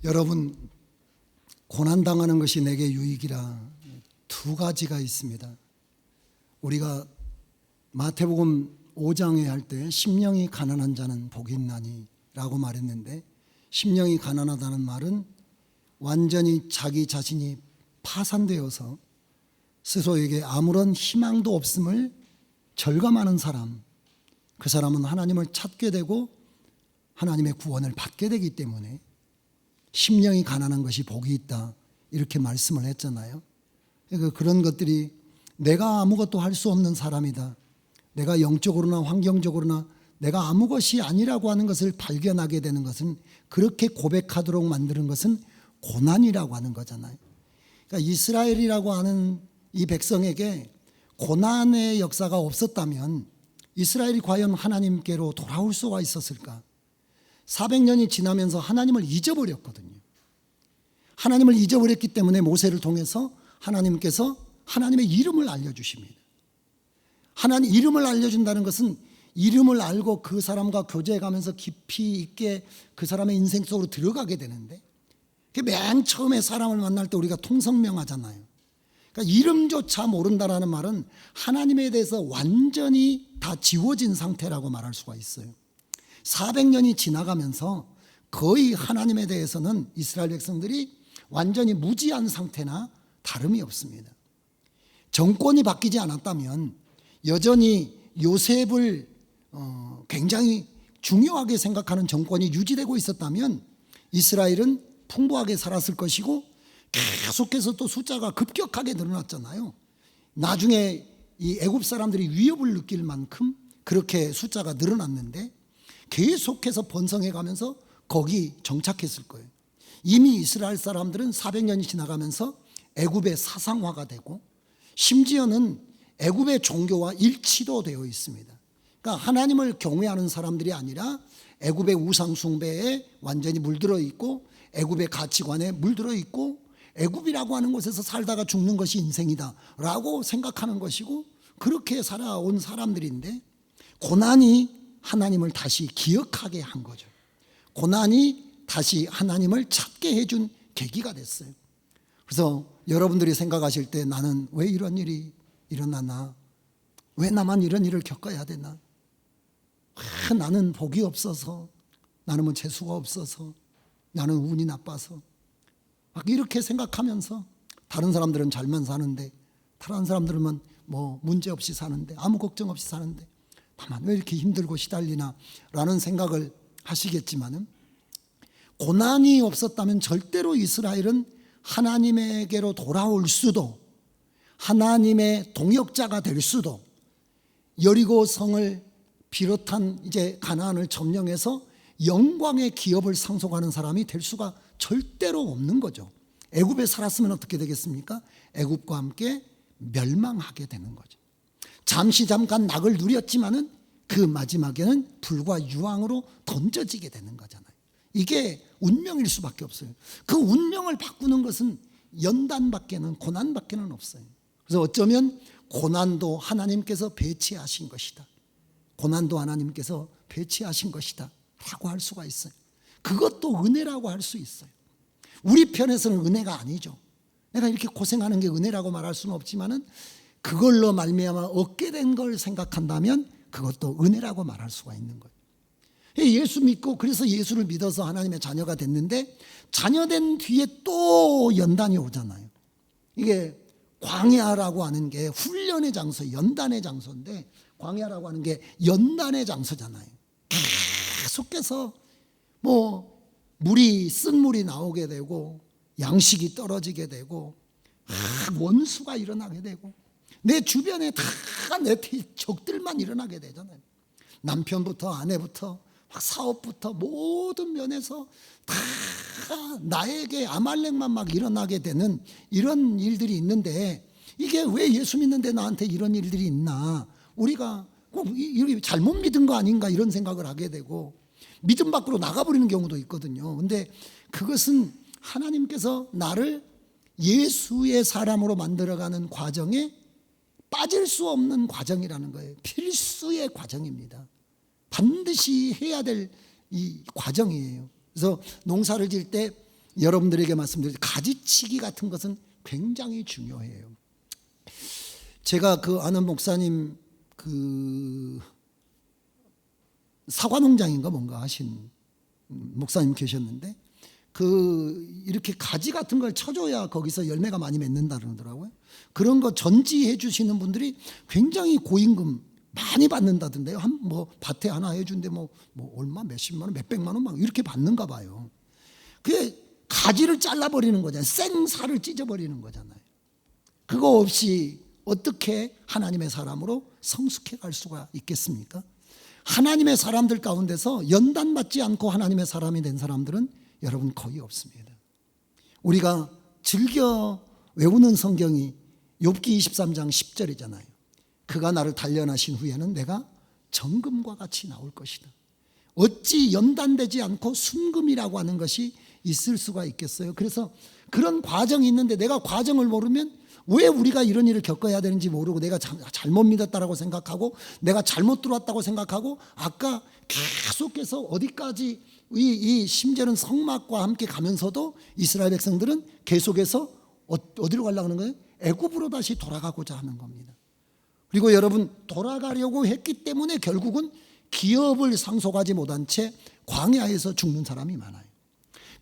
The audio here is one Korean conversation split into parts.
여러분, 고난당하는 것이 내게 유익이라 두 가지가 있습니다. 우리가 마태복음 5장에 할 때 심령이 가난한 자는 복이 있나니 라고 말했는데, 심령이 가난하다는 말은 완전히 자기 자신이 파산되어서 스스로에게 아무런 희망도 없음을 절감하는 사람, 그 사람은 하나님을 찾게 되고 하나님의 구원을 받게 되기 때문에 심령이 가난한 것이 복이 있다, 이렇게 말씀을 했잖아요. 그런 것들이 내가 아무것도 할 수 없는 사람이다, 내가 영적으로나 환경적으로나 내가 아무것이 아니라고 하는 것을 발견하게 되는 것은, 그렇게 고백하도록 만드는 것은 고난이라고 하는 거잖아요. 그러니까 이스라엘이라고 하는 이 백성에게 고난의 역사가 없었다면 이스라엘이 과연 하나님께로 돌아올 수가 있었을까? 400년이 지나면서 하나님을 잊어버렸거든요. 하나님을 잊어버렸기 때문에 모세를 통해서 하나님께서 하나님의 이름을 알려주십니다. 하나님 이름을 알려준다는 것은 이름을 알고 그 사람과 교제해가면서 깊이 있게 그 사람의 인생 속으로 들어가게 되는데, 맨 처음에 사람을 만날 때 우리가 통성명하잖아요. 그러니까 이름조차 모른다라는 말은 하나님에 대해서 완전히 다 지워진 상태라고 말할 수가 있어요. 400년이 지나가면서 거의 하나님에 대해서는 이스라엘 백성들이 완전히 무지한 상태나 다름이 없습니다. 정권이 바뀌지 않았다면, 여전히 요셉을 굉장히 중요하게 생각하는 정권이 유지되고 있었다면 이스라엘은 풍부하게 살았을 것이고, 계속해서 또 숫자가 급격하게 늘어났잖아요. 나중에 이 애굽 사람들이 위협을 느낄 만큼 그렇게 숫자가 늘어났는데, 계속해서 번성해 가면서 거기 정착했을 거예요. 이미 이스라엘 사람들은 400년이 지나가면서 애굽의 사상화가 되고, 심지어는 애굽의 종교와 일치도 되어 있습니다. 그러니까 하나님을 경외하는 사람들이 아니라 애굽의 우상 숭배에 완전히 물들어 있고, 애굽의 가치관에 물들어 있고, 애굽이라고 하는 곳에서 살다가 죽는 것이 인생이다 라고 생각하는 것이고, 그렇게 살아온 사람들인데, 고난이 하나님을 다시 기억하게 한 거죠. 고난이 다시 하나님을 찾게 해준 계기가 됐어요. 그래서 여러분들이 생각하실 때, 나는 왜 이런 일이 일어나나? 왜 나만 이런 일을 겪어야 되나? 나는 복이 없어서, 나는 뭐 재수가 없어서, 나는 운이 나빠서, 막 이렇게 생각하면서 다른 사람들은 잘만 사는데, 다른 사람들은 뭐 문제 없이 사는데, 아무 걱정 없이 사는데 나만 왜 이렇게 힘들고 시달리나 라는 생각을 하시겠지만은, 고난이 없었다면 절대로 이스라엘은 하나님에게로 돌아올 수도, 하나님의 동역자가 될 수도, 여리고 성을 비롯한 이제 가나안을 점령해서 영광의 기업을 상속하는 사람이 될 수가 절대로 없는 거죠. 애굽에 살았으면 어떻게 되겠습니까? 애굽과 함께 멸망하게 되는 거죠. 잠깐 낙을 누렸지만은 그 마지막에는 불과 유황으로 던져지게 되는 거잖아요. 이게 운명일 수밖에 없어요. 그 운명을 바꾸는 것은 연단밖에는, 고난밖에는 없어요. 그래서 어쩌면 고난도 하나님께서 배치하신 것이다, 고난도 하나님께서 배치하신 것이다 라고 할 수가 있어요. 그것도 은혜라고 할 수 있어요. 우리 편에서는 은혜가 아니죠. 내가 이렇게 고생하는 게 은혜라고 말할 수는 없지만은, 그걸로 말미암아 얻게 된 걸 생각한다면 그것도 은혜라고 말할 수가 있는 거예요. 예수 믿고, 그래서 예수를 믿어서 하나님의 자녀가 됐는데, 자녀된 뒤에 또 연단이 오잖아요. 이게 광야라고 하는 게 훈련의 장소, 연단의 장소인데, 광야라고 하는 게 연단의 장소잖아요. 계속해서 쓴 물이 나오게 되고, 양식이 떨어지게 되고, 원수가 일어나게 되고, 내 주변에 다 내 적들만 일어나게 되잖아요. 남편부터 아내부터 사업부터 모든 면에서 다 나에게 아말렉만 막 일어나게 되는 이런 일들이 있는데, 이게 왜 예수 믿는데 나한테 이런 일들이 있나? 우리가 꼭 잘못 믿은 거 아닌가 이런 생각을 하게 되고, 믿음 밖으로 나가버리는 경우도 있거든요. 근데 그것은 하나님께서 나를 예수의 사람으로 만들어가는 과정에 빠질 수 없는 과정이라는 거예요. 필수의 과정입니다. 반드시 해야 될 이 과정이에요. 그래서 농사를 지을 때 여러분들에게 말씀드릴 가지치기 같은 것은 굉장히 중요해요. 제가 아는 목사님 사과 농장인가 뭔가 하신 목사님 계셨는데 이렇게 가지 같은 걸 쳐줘야 거기서 열매가 많이 맺는다 그러더라고요. 그런 거 전지해 주시는 분들이 굉장히 고임금 많이 받는다던데요. 밭에 하나 해준데 얼마 몇십만 원, 몇백만 원 막 이렇게 받는가 봐요. 그게 가지를 잘라버리는 거잖아요. 생살을 찢어버리는 거잖아요. 그거 없이 어떻게 하나님의 사람으로 성숙해 갈 수가 있겠습니까? 하나님의 사람들 가운데서 연단받지 않고 하나님의 사람이 된 사람들은 여러분 거의 없습니다. 우리가 즐겨 외우는 성경이 욥기 23장 10절이잖아요. 그가 나를 단련하신 후에는 내가 정금과 같이 나올 것이다. 어찌 연단되지 않고 순금이라고 하는 것이 있을 수가 있겠어요? 그래서 그런 과정이 있는데 내가 과정을 모르면 왜 우리가 이런 일을 겪어야 되는지 모르고 내가 잘못 믿었다라고 생각하고 내가 잘못 들어왔다고 생각하고 아까 계속해서 어디까지 이 심지어는 성막과 함께 가면서도 이스라엘 백성들은 계속해서 어디로 가려고 하는 거예요? 애굽으로 다시 돌아가고자 하는 겁니다. 그리고 여러분 돌아가려고 했기 때문에 결국은 기업을 상속하지 못한 채 광야에서 죽는 사람이 많아요.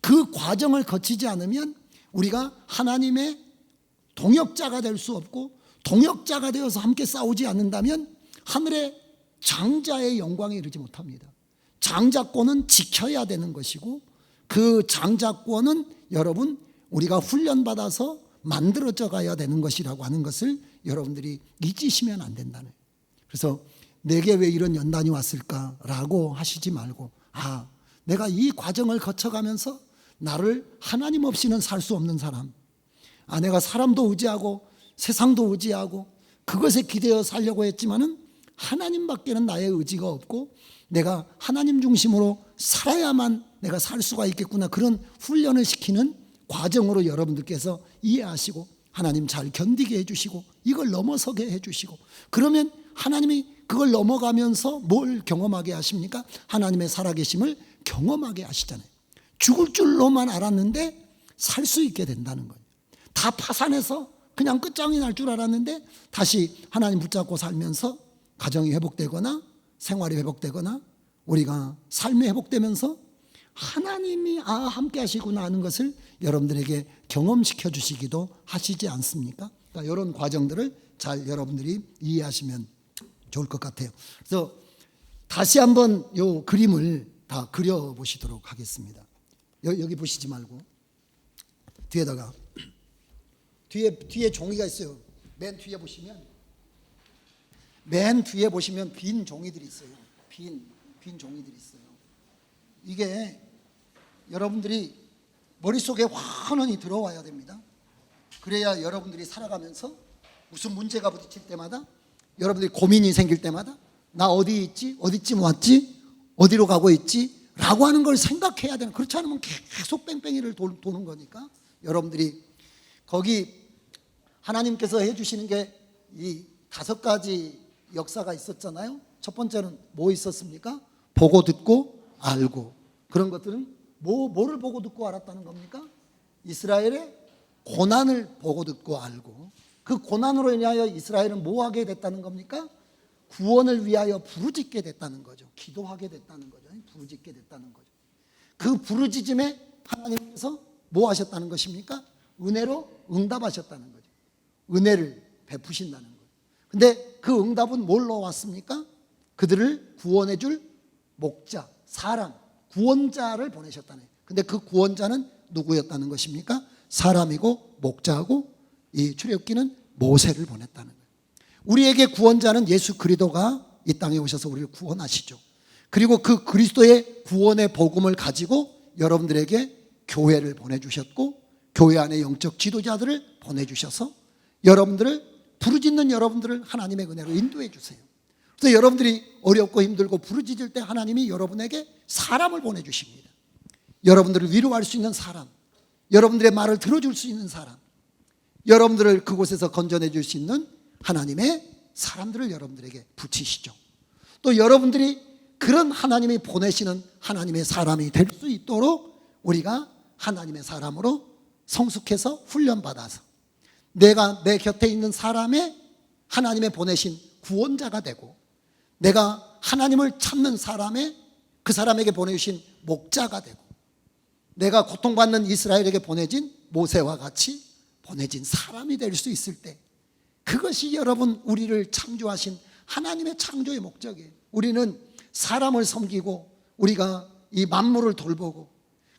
그 과정을 거치지 않으면 우리가 하나님의 동역자가 될 수 없고 동역자가 되어서 함께 싸우지 않는다면 하늘의 장자의 영광에 이르지 못합니다. 장자권은 지켜야 되는 것이고 그 장자권은 여러분 우리가 훈련받아서 만들어져 가야 되는 것이라고 하는 것을 여러분들이 잊으시면 안 된다는 거예요. 그래서 내게 왜 이런 연단이 왔을까라고 하시지 말고 내가 이 과정을 거쳐가면서 나를 하나님 없이는 살 수 없는 사람, 내가 사람도 의지하고 세상도 의지하고 그것에 기대어 살려고 했지만은 하나님밖에는 나의 의지가 없고 내가 하나님 중심으로 살아야만 내가 살 수가 있겠구나, 그런 훈련을 시키는 과정으로 여러분들께서 이해하시고 하나님 잘 견디게 해주시고 이걸 넘어서게 해주시고, 그러면 하나님이 그걸 넘어가면서 뭘 경험하게 하십니까? 하나님의 살아계심을 경험하게 하시잖아요. 죽을 줄로만 알았는데 살 수 있게 된다는 거예요. 다 파산해서 그냥 끝장이 날 줄 알았는데 다시 하나님 붙잡고 살면서 가정이 회복되거나 생활이 회복되거나 우리가 삶이 회복되면서 하나님이 함께 하시구나 하는 것을 여러분들에게 경험시켜 주시기도 하시지 않습니까? 그러니까 이런 과정들을 잘 여러분들이 이해하시면 좋을 것 같아요. 그래서 다시 한번 이 그림을 다 그려보시도록 하겠습니다. 여기 보시지 말고 뒤에다가 뒤에 종이가 있어요. 맨 뒤에 보시면 빈 종이들이 있어요. 빈 종이들이 있어요. 이게 여러분들이 머릿속에 환원이 들어와야 됩니다. 그래야 여러분들이 살아가면서 무슨 문제가 부딪힐 때마다, 여러분들이 고민이 생길 때마다 나 어디 있지? 어디쯤 왔지? 어디로 가고 있지? 라고 하는 걸 생각해야 되는, 그렇지 않으면 계속 뺑뺑이를 도는 거니까 여러분들이 거기 하나님께서 해주시는 게 이 5가지 역사가 있었잖아요. 첫 번째는 뭐 있었습니까? 보고 듣고 알고. 그런 것들은 뭐를 보고 듣고 알았다는 겁니까? 이스라엘의 고난을 보고 듣고 알고, 그 고난으로 인하여 이스라엘은 뭐 하게 됐다는 겁니까? 구원을 위하여 부르짖게 됐다는 거죠. 기도하게 됐다는 거죠. 부르짖게 됐다는 거죠. 그 부르짖음에 하나님께서 뭐 하셨다는 것입니까? 은혜로 응답하셨다는 거죠. 은혜를 베푸신다는 거예요. 근데 그 응답은 뭘로 왔습니까? 그들을 구원해 줄 목자, 사람, 구원자를 보내셨다는 거예요. 근데 그 구원자는 누구였다는 것입니까? 사람이고 목자하고 이 출애굽기는 모세를 보냈다는 거예요. 우리에게 구원자는 예수 그리스도가 이 땅에 오셔서 우리를 구원하시죠. 그리고 그 그리스도의 구원의 복음을 가지고 여러분들에게 교회를 보내주셨고, 교회 안에 영적 지도자들을 보내주셔서 여러분들을, 부르짖는 여러분들을 하나님의 은혜로 인도해 주세요. 그래서 여러분들이 어렵고 힘들고 부르짖을 때 하나님이 여러분에게 사람을 보내주십니다. 여러분들을 위로할 수 있는 사람, 여러분들의 말을 들어줄 수 있는 사람, 여러분들을 그곳에서 건져내 줄 수 있는 하나님의 사람들을 여러분들에게 붙이시죠. 또 여러분들이 그런 하나님이 보내시는 하나님의 사람이 될 수 있도록 우리가 하나님의 사람으로 성숙해서 훈련받아서 내가 내 곁에 있는 사람의 하나님의 보내신 구원자가 되고, 내가 하나님을 찾는 사람의 그 사람에게 보내주신 목자가 되고, 내가 고통받는 이스라엘에게 보내진 모세와 같이 보내진 사람이 될 수 있을 때, 그것이 여러분 우리를 창조하신 하나님의 창조의 목적이에요. 우리는 사람을 섬기고 우리가 이 만물을 돌보고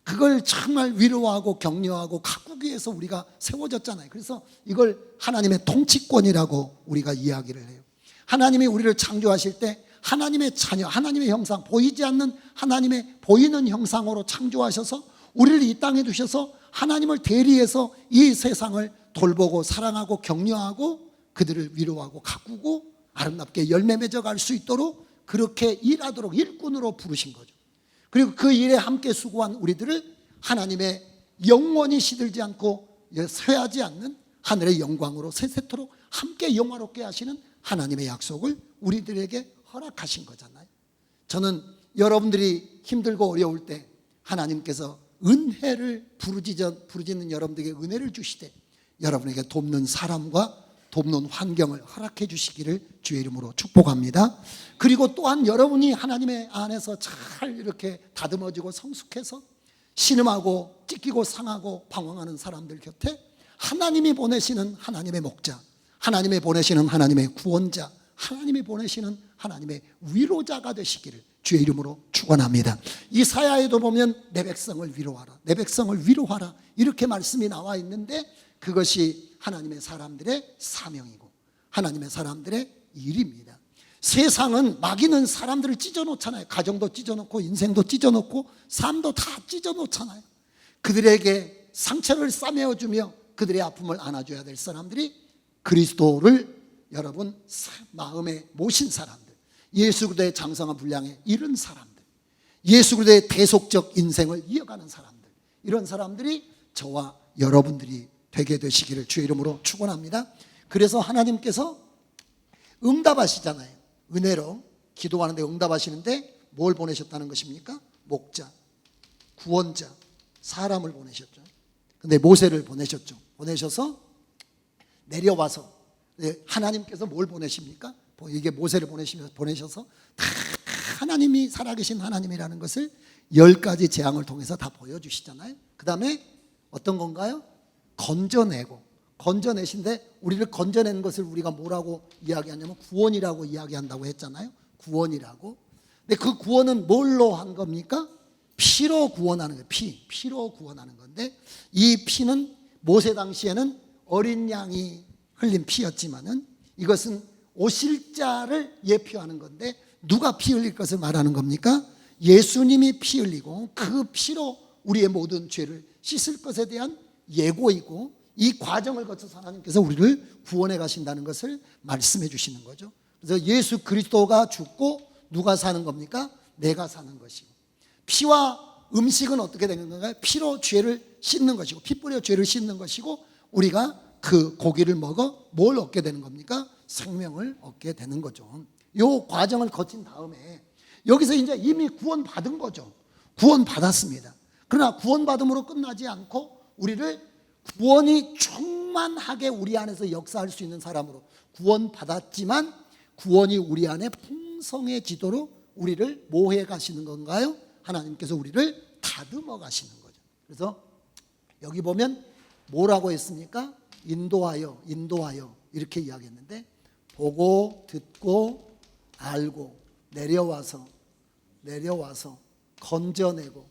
그걸 정말 위로하고 격려하고 가꾸기 위해서 우리가 세워졌잖아요. 그래서 이걸 하나님의 통치권이라고 우리가 이야기를 해요. 하나님이 우리를 창조하실 때 하나님의 자녀, 하나님의 형상, 보이지 않는 하나님의 보이는 형상으로 창조하셔서 우리를 이 땅에 두셔서 하나님을 대리해서 이 세상을 돌보고 사랑하고 격려하고 그들을 위로하고 가꾸고 아름답게 열매 맺어갈 수 있도록 그렇게 일하도록 일꾼으로 부르신 거죠. 그리고 그 일에 함께 수고한 우리들을 하나님의 영원히 시들지 않고 쇠하지 않는 하늘의 영광으로 세세토록 함께 영화롭게 하시는 하나님의 약속을 우리들에게 허락하신 거잖아요. 저는 여러분들이 힘들고 어려울 때 하나님께서 은혜를 부르짖는 여러분들에게 은혜를 주시되 여러분에게 돕는 사람과 돕는 환경을 허락해 주시기를 주의 이름으로 축복합니다. 그리고 또한 여러분이 하나님의 안에서 잘 이렇게 다듬어지고 성숙해서 신음하고 찢기고 상하고 방황하는 사람들 곁에 하나님이 보내시는 하나님의 목자, 하나님이 보내시는 하나님의 구원자, 하나님이 보내시는 하나님의 위로자가 되시기를 주의 이름으로 축원합니다. 이사야에도 보면 내 백성을 위로하라, 내 백성을 위로하라 이렇게 말씀이 나와 있는데, 그것이 하나님의 사람들의 사명이고 하나님의 사람들의 일입니다. 세상은 마귀는 사람들을 찢어놓잖아요. 가정도 찢어놓고 인생도 찢어놓고 삶도 다 찢어놓잖아요. 그들에게 상처를 싸매어주며 그들의 아픔을 안아줘야 될 사람들이 그리스도를 여러분 마음에 모신 사람들, 예수 그리스도의 장성한 분량에 이른 사람들, 예수 그리스도의 대속적 인생을 이어가는 사람들, 이런 사람들이 저와 여러분들이 되게 되시기를 주의 이름으로 축원합니다. 그래서 하나님께서 응답하시잖아요. 은혜로 기도하는데 응답하시는데 뭘 보내셨다는 것입니까? 목자, 구원자, 사람을 보내셨죠. 근데 모세를 보내셨죠. 보내셔서 내려와서 하나님께서 뭘 보내십니까? 이게 모세를 보내셔서 다 하나님이 살아계신 하나님이라는 것을 10가지 재앙을 통해서 다 보여주시잖아요. 그 다음에 어떤 건가요? 건져내신데 우리를 건져내는 것을 우리가 뭐라고 이야기하냐면 구원이라고 이야기한다고 했잖아요. 구원이라고. 근데 그 구원은 뭘로 한 겁니까? 피로 구원하는 거예요. 피로 구원하는 건데, 이 피는 모세 당시에는 어린 양이 흘린 피였지만은 이것은 오실 자를 예표하는 건데, 누가 피 흘릴 것을 말하는 겁니까? 예수님이 피 흘리고 그 피로 우리의 모든 죄를 씻을 것에 대한 예고이고, 이 과정을 거쳐서 하나님께서 우리를 구원해 가신다는 것을 말씀해 주시는 거죠. 그래서 예수 그리스도가 죽고 누가 사는 겁니까? 내가 사는 것이고, 피와 음식은 어떻게 되는 건가요? 피로 죄를 씻는 것이고, 피 뿌려 죄를 씻는 것이고, 우리가 그 고기를 먹어 뭘 얻게 되는 겁니까? 생명을 얻게 되는 거죠. 이 과정을 거친 다음에 여기서 이제 이미 구원받은 거죠. 구원받았습니다. 그러나 구원받음으로 끝나지 않고 우리를 구원이 충만하게 우리 안에서 역사할 수 있는 사람으로 구원받았지만, 구원이 우리 안에 풍성해지도록 우리를 뭐 해 가시는 건가요? 하나님께서 우리를 다듬어 가시는 거죠. 그래서 여기 보면 뭐라고 했습니까? 인도하여 이렇게 이야기했는데, 보고 듣고 알고 내려와서 건져내고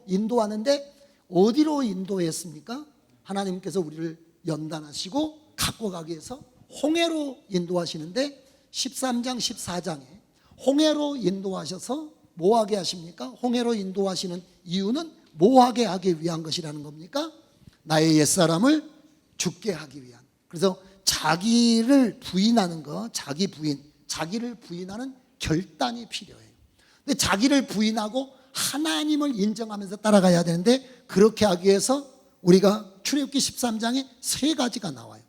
인도하는데, 어디로 인도했습니까? 하나님께서 우리를 연단하시고 갖고 가기 위해서 홍해로 인도하시는데, 13장 14장에 홍해로 인도하셔서 뭐하게 하십니까? 홍해로 인도하시는 이유는 뭐하게 하기 위한 것이라는 겁니까? 나의 옛사람을 죽게 하기 위한. 그래서 자기를 부인하는 것, 자기를 부인하는 결단이 필요해요. 근데 자기를 부인하고 하나님을 인정하면서 따라가야 되는데, 그렇게 하기 위해서 우리가 출애굽기 13장에 3가지가 나와요.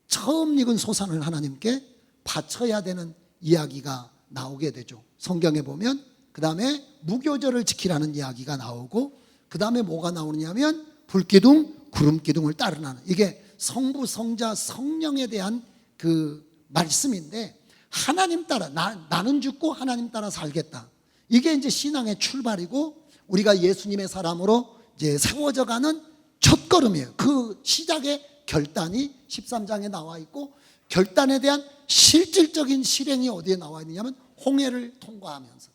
처음 익은 소산을 하나님께 바쳐야 되는 이야기가 나오게 되죠. 성경에 보면 그 다음에 무교절을 지키라는 이야기가 나오고, 그 다음에 뭐가 나오느냐면 불기둥, 구름기둥을 따르나는, 이게 성부, 성자, 성령에 대한 그 말씀인데, 하나님 따라 나는 죽고 하나님 따라 살겠다. 이게 이제 신앙의 출발이고 우리가 예수님의 사람으로 이제 세워져 가는 첫걸음이에요. 그 시작의 결단이 13장에 나와 있고, 결단에 대한 실질적인 실행이 어디에 나와 있느냐면 홍해를 통과하면서.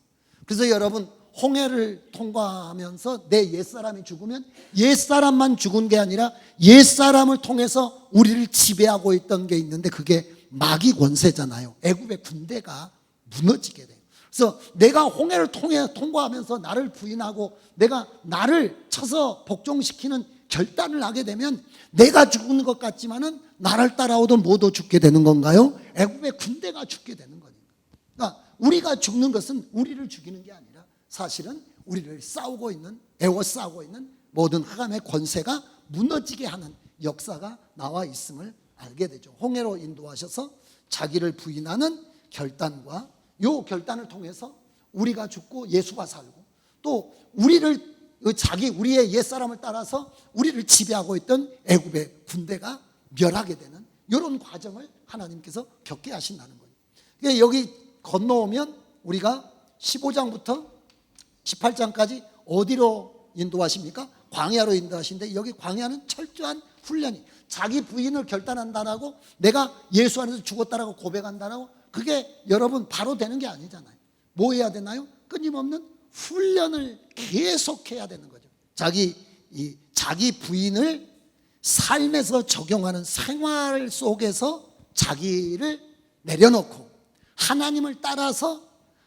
그래서 여러분, 홍해를 통과하면서 내 옛사람이 죽으면 옛사람만 죽은 게 아니라 옛사람을 통해서 우리를 지배하고 있던 게 있는데, 그게 마귀 권세잖아요. 애굽의 군대가 무너지게 돼요. 그래서 내가 홍해를 통과하면서 나를 부인하고 내가 나를 쳐서 복종시키는 결단을 하게 되면 내가 죽는 것 같지만은 나를 따라오던 모두 죽게 되는 건가요? 애굽의 군대가 죽게 되는 거니까. 그러니까 우리가 죽는 것은 우리를 죽이는 게 아니라 사실은 우리를 싸우고 있는, 애워싸고 있는 모든 흑암의 권세가 무너지게 하는 역사가 나와 있음을 알게 되죠. 홍해로 인도하셔서 자기를 부인하는 결단과, 요 결단을 통해서 우리가 죽고 예수가 살고, 또 우리의 옛사람을 따라서 우리를 지배하고 있던 애굽의 군대가 멸하게 되는 이런 과정을 하나님께서 겪게 하신다는 거예요. 그러니까 여기 건너오면 우리가 15장부터 18장까지 어디로 인도하십니까? 광야로 인도하시는데, 여기 광야는 철저한 훈련이, 자기 부인을 결단한다라고, 내가 예수 안에서 죽었다라고 고백한다라고, 그게 여러분 바로 되는 게 아니잖아요. 뭐 해야 되나요? 끊임없는 훈련을 계속해야 되는 거죠. 자기 부인을 삶에서 적용하는 생활 속에서 자기를 내려놓고 하나님을 따라서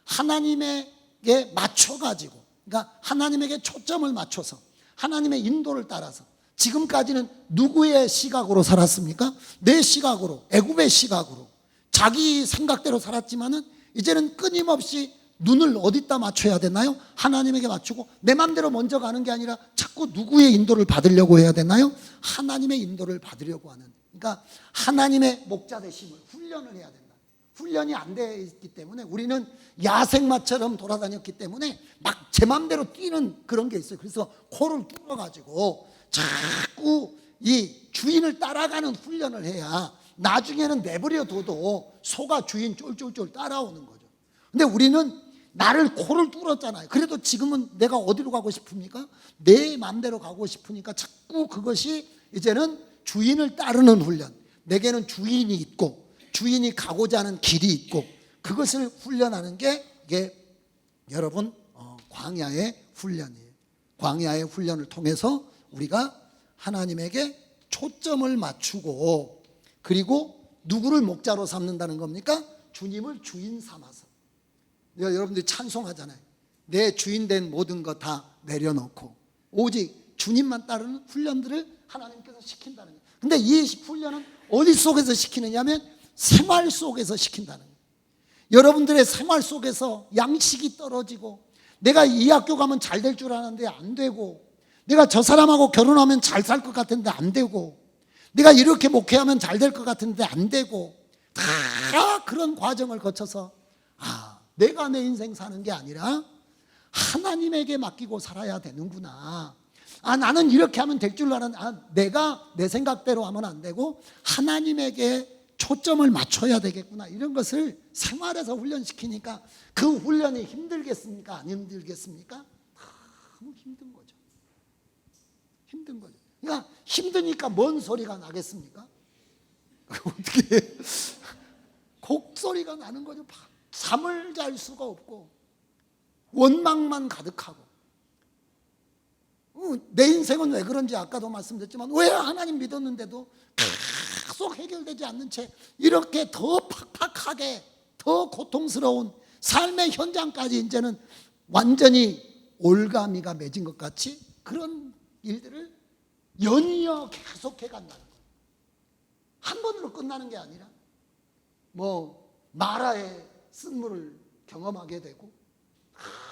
하나님에게 맞춰가지고, 그러니까 하나님에게 초점을 맞춰서 하나님의 인도를 따라서, 지금까지는 누구의 시각으로 살았습니까? 내 시각으로, 애굽의 시각으로 자기 생각대로 살았지만은 이제는 끊임없이 눈을 어디다 맞춰야 되나요? 하나님에게 맞추고, 내 맘대로 먼저 가는 게 아니라 자꾸 누구의 인도를 받으려고 해야 되나요? 하나님의 인도를 받으려고 하는, 그러니까 하나님의 목자 되심을 훈련을 해야 된다. 훈련이 안 돼 있기 때문에 우리는 야생마처럼 돌아다녔기 때문에 막 제 맘대로 뛰는 그런 게 있어요. 그래서 코를 뚫어가지고 자꾸 이 주인을 따라가는 훈련을 해야 나중에는 내버려둬도 소가 주인 쫄쫄쫄 따라오는 거죠. 근데 우리는 나를 코를 뚫었잖아요. 그래도 지금은 내가 어디로 가고 싶습니까? 내 마음대로 가고 싶으니까 자꾸 그것이 이제는 주인을 따르는 훈련, 내게는 주인이 있고 주인이 가고자 하는 길이 있고, 그것을 훈련하는 게 이게 여러분 광야의 훈련이에요. 광야의 훈련을 통해서 우리가 하나님에게 초점을 맞추고, 그리고 누구를 목자로 삼는다는 겁니까? 주님을 주인 삼아서. 여러분들이 찬송하잖아요. 내 주인 된 모든 것 다 내려놓고 오직 주님만 따르는 훈련들을 하나님께서 시킨다는 거예요. 근데 이 훈련은 어디 속에서 시키느냐면 생활 속에서 시킨다는 거예요. 여러분들의 생활 속에서 양식이 떨어지고, 내가 이 학교 가면 잘 될 줄 알았는데 안 되고, 내가 저 사람하고 결혼하면 잘 살 것 같은데 안 되고, 내가 이렇게 목회하면 잘 될 것 같은데 안 되고, 다 그런 과정을 거쳐서 내가 내 인생 사는 게 아니라 하나님에게 맡기고 살아야 되는구나. 나는 이렇게 하면 될 줄 알았는데 내가 내 생각대로 하면 안 되고 하나님에게 초점을 맞춰야 되겠구나. 이런 것을 생활에서 훈련시키니까 그 훈련이 힘들겠습니까? 안 힘들겠습니까? 너무 힘든 거죠. 힘든 거죠. 그러니까 힘드니까 뭔 소리가 나겠습니까? 어떻게 곡소리가 나는 거죠. 잠을 잘 수가 없고 원망만 가득하고, 내 인생은 왜 그런지 아까도 말씀드렸지만, 왜 하나님 믿었는데도 계속 해결되지 않는 채 이렇게 더 팍팍하게 더 고통스러운 삶의 현장까지 이제는 완전히 올가미가 맺은 것 같이 그런 일들을 연이어 계속해 간다는 거예요. 한 번으로 끝나는 게 아니라 마라의 쓴물을 경험하게 되고,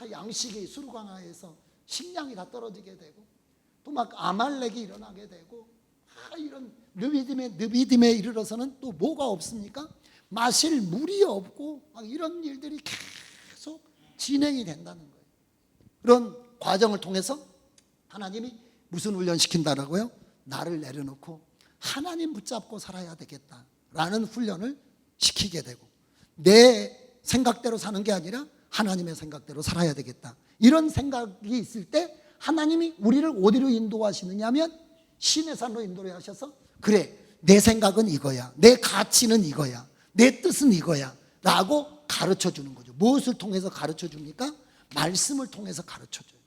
양식이 수르강화에서 식량이 다 떨어지게 되고, 또 막 아말렉이 일어나게 되고, 이런 느비딤에 이르러서는 또 뭐가 없습니까? 마실 물이 없고, 막 이런 일들이 계속 진행이 된다는 거예요. 그런 과정을 통해서 하나님이 무슨 훈련 시킨다라고요? 나를 내려놓고 하나님 붙잡고 살아야 되겠다라는 훈련을 시키게 되고, 내 생각대로 사는 게 아니라 하나님의 생각대로 살아야 되겠다, 이런 생각이 있을 때 하나님이 우리를 어디로 인도하시느냐면 신의 산으로 인도하셔서, 그래, 내 생각은 이거야, 내 가치는 이거야, 내 뜻은 이거야 라고 가르쳐 주는 거죠. 무엇을 통해서 가르쳐 줍니까? 말씀을 통해서 가르쳐 줘요.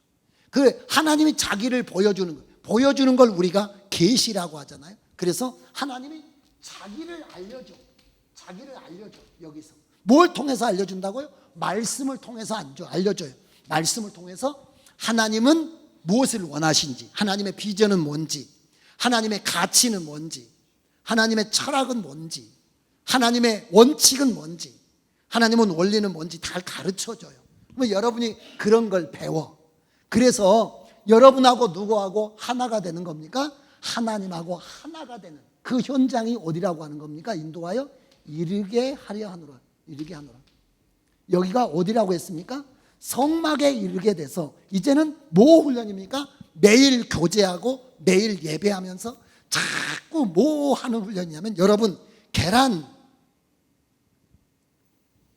그 하나님이 자기를 보여주는 거, 보여주는 걸 우리가 계시라고 하잖아요. 그래서 하나님이 자기를 알려줘. 여기서 뭘 통해서 알려준다고요? 말씀을 통해서 알려줘요. 말씀을 통해서 하나님은 무엇을 원하신지, 하나님의 비전은 뭔지, 하나님의 가치는 뭔지, 하나님의 철학은 뭔지, 하나님의 원칙은 뭔지, 하나님은 원리는 뭔지 다 가르쳐줘요. 그러면 여러분이 그런 걸 배워. 그래서 여러분하고 누구하고 하나가 되는 겁니까? 하나님하고 하나가 되는 그 현장이 어디라고 하는 겁니까? 인도하여 이르게 하려 하노라. 이르게 하노라. 여기가 어디라고 했습니까? 성막에 이르게 돼서 이제는 뭐 훈련입니까? 매일 교제하고 매일 예배하면서 자꾸 뭐 하는 훈련이냐면, 여러분 계란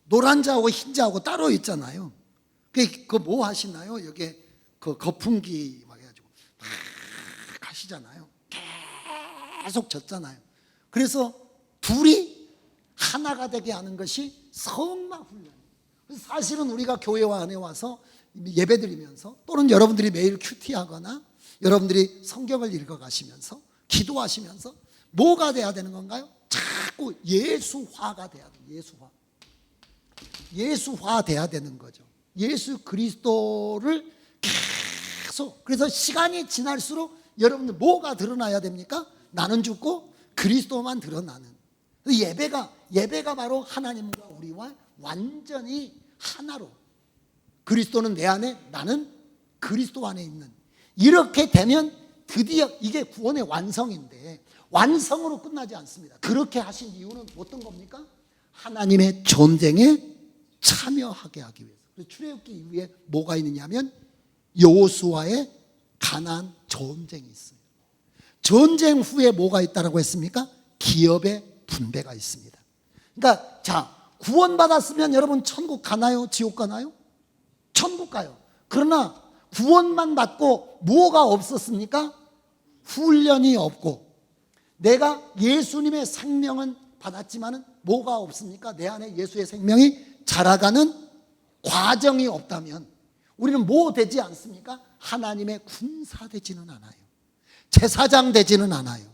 노란자하고 흰자하고 따로 있잖아요. 그 뭐 하시나요? 여기 그 거품기 막 해가지고 막 하시잖아요. 계속 젓잖아요. 그래서 둘이 하나가 되게 하는 것이 성막 훈련이에요. 사실은 우리가 교회 안에 와서 예배드리면서, 또는 여러분들이 매일 큐티하거나 여러분들이 성경을 읽어가시면서 기도하시면서 뭐가 돼야 되는 건가요? 자꾸 예수화가 돼야 돼요. 예수화 돼야 되는 거죠. 예수 그리스도를 계속. 그래서 시간이 지날수록 여러분들 뭐가 드러나야 됩니까? 나는 죽고 그리스도만 드러나는 예배가 바로 하나님과 우리와 완전히 하나로, 그리스도는 내 안에, 나는 그리스도 안에 있는, 이렇게 되면 드디어 이게 구원의 완성인데, 완성으로 끝나지 않습니다. 그렇게 하신 이유는 어떤 겁니까? 하나님의 전쟁에 참여하게 하기 위해서. 그래서 출애굽기 이후에 뭐가 있느냐면 여호수아의 가나안 전쟁이 있어요. 전쟁 후에 뭐가 있다라고 했습니까? 기업의 분배가 있습니다. 그러니까 자, 구원받았으면 여러분 천국 가나요? 지옥 가나요? 천국 가요. 그러나 구원만 받고 뭐가 없었습니까? 훈련이 없고, 내가 예수님의 생명은 받았지만은 뭐가 없습니까? 내 안에 예수의 생명이 자라가는 과정이 없다면 우리는 뭐 되지 않습니까? 하나님의 군사 되지는 않아요. 제사장 되지는 않아요.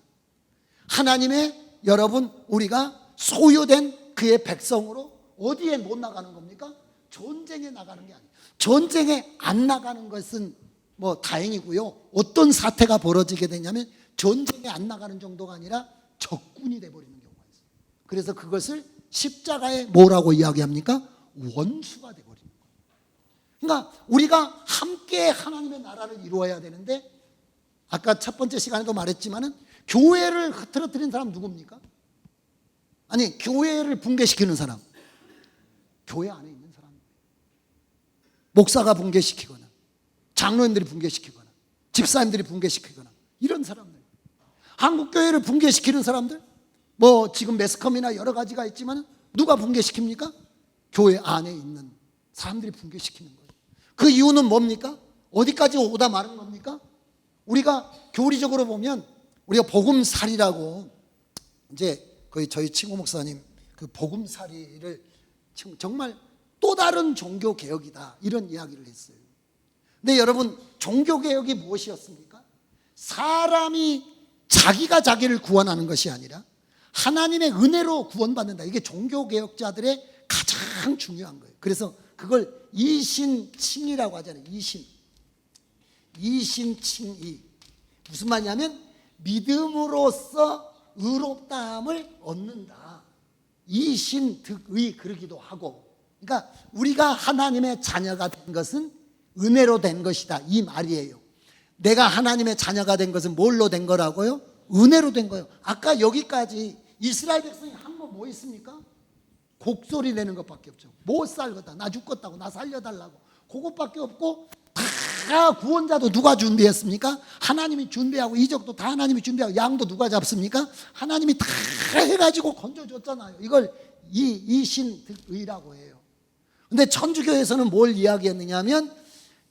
하나님의, 여러분, 우리가 소유된 그의 백성으로 어디에 못 나가는 겁니까? 전쟁에 나가는 게 아니에요. 전쟁에 안 나가는 것은 뭐 다행이고요. 어떤 사태가 벌어지게 되냐면 전쟁에 안 나가는 정도가 아니라 적군이 돼버리는 경우가 있어요. 그래서 그것을 십자가에 뭐라고 이야기합니까? 원수가 돼버리는 거예요. 그러니까 우리가 함께 하나님의 나라를 이루어야 되는데, 아까 첫 번째 시간에도 말했지만은 교회를 흐트러뜨린 사람 누굽니까? 아니, 교회를 붕괴시키는 사람, 교회 안에 있는 사람, 목사가 붕괴시키거나 장로님들이 붕괴시키거나 집사님들이 붕괴시키거나 이런 사람들, 한국교회를 붕괴시키는 사람들, 뭐 지금 매스컴이나 여러 가지가 있지만 누가 붕괴시킵니까? 교회 안에 있는 사람들이 붕괴시키는 거예요. 그 이유는 뭡니까? 어디까지 오다 마는 겁니까? 우리가 교리적으로 보면 우리가 복음살이라고, 이제 거의 저희 친구 목사님 그 복음살이를 정말 또 다른 종교개혁이다 이런 이야기를 했어요. 근데 여러분, 종교개혁이 무엇이었습니까? 사람이 자기가 자기를 구원하는 것이 아니라 하나님의 은혜로 구원받는다. 이게 종교개혁자들의 가장 중요한 거예요. 그래서 그걸 이신칭이라고 하잖아요. 이신칭이 무슨 말이냐면 믿음으로써 의롭다함을 얻는다. 이신득의 그러기도 하고, 그러니까 우리가 하나님의 자녀가 된 것은 은혜로 된 것이다 이 말이에요. 내가 하나님의 자녀가 된 것은 뭘로 된 거라고요? 은혜로 된 거예요. 아까 여기까지 이스라엘 백성이 한 거 뭐 있습니까? 곡소리 내는 것밖에 없죠. 못 살겠다, 나 죽겠다고, 나 살려달라고, 그것밖에 없고 다 다 구원자도 누가 준비했습니까? 하나님이 준비하고 이적도 다 하나님이 준비하고 양도 누가 잡습니까? 하나님이 다 해가지고 건져줬잖아요. 이걸 이신의라고 해요. 근데 천주교에서는 뭘 이야기했느냐 하면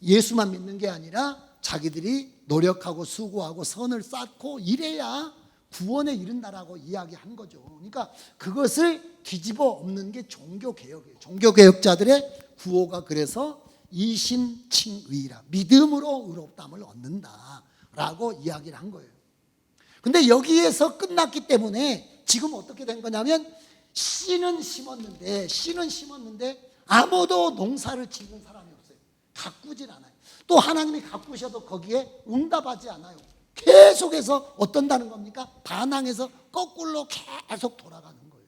예수만 믿는 게 아니라 자기들이 노력하고 수고하고 선을 쌓고 이래야 구원에 이른다라고 이야기한 거죠. 그러니까 그것을 뒤집어 엎는 게 종교개혁이에요. 종교개혁자들의 구호가 그래서 이신칭의라, 믿음으로 의롭다함을 얻는다라고 이야기를 한 거예요. 근데 여기에서 끝났기 때문에 지금 어떻게 된 거냐면 씨는 심었는데 아무도 농사를 짓는 사람이 없어요. 가꾸질 않아요. 또 하나님이 가꾸셔도 거기에 응답하지 않아요. 계속해서 어떤다는 겁니까? 반항해서 거꾸로 계속 돌아가는 거예요.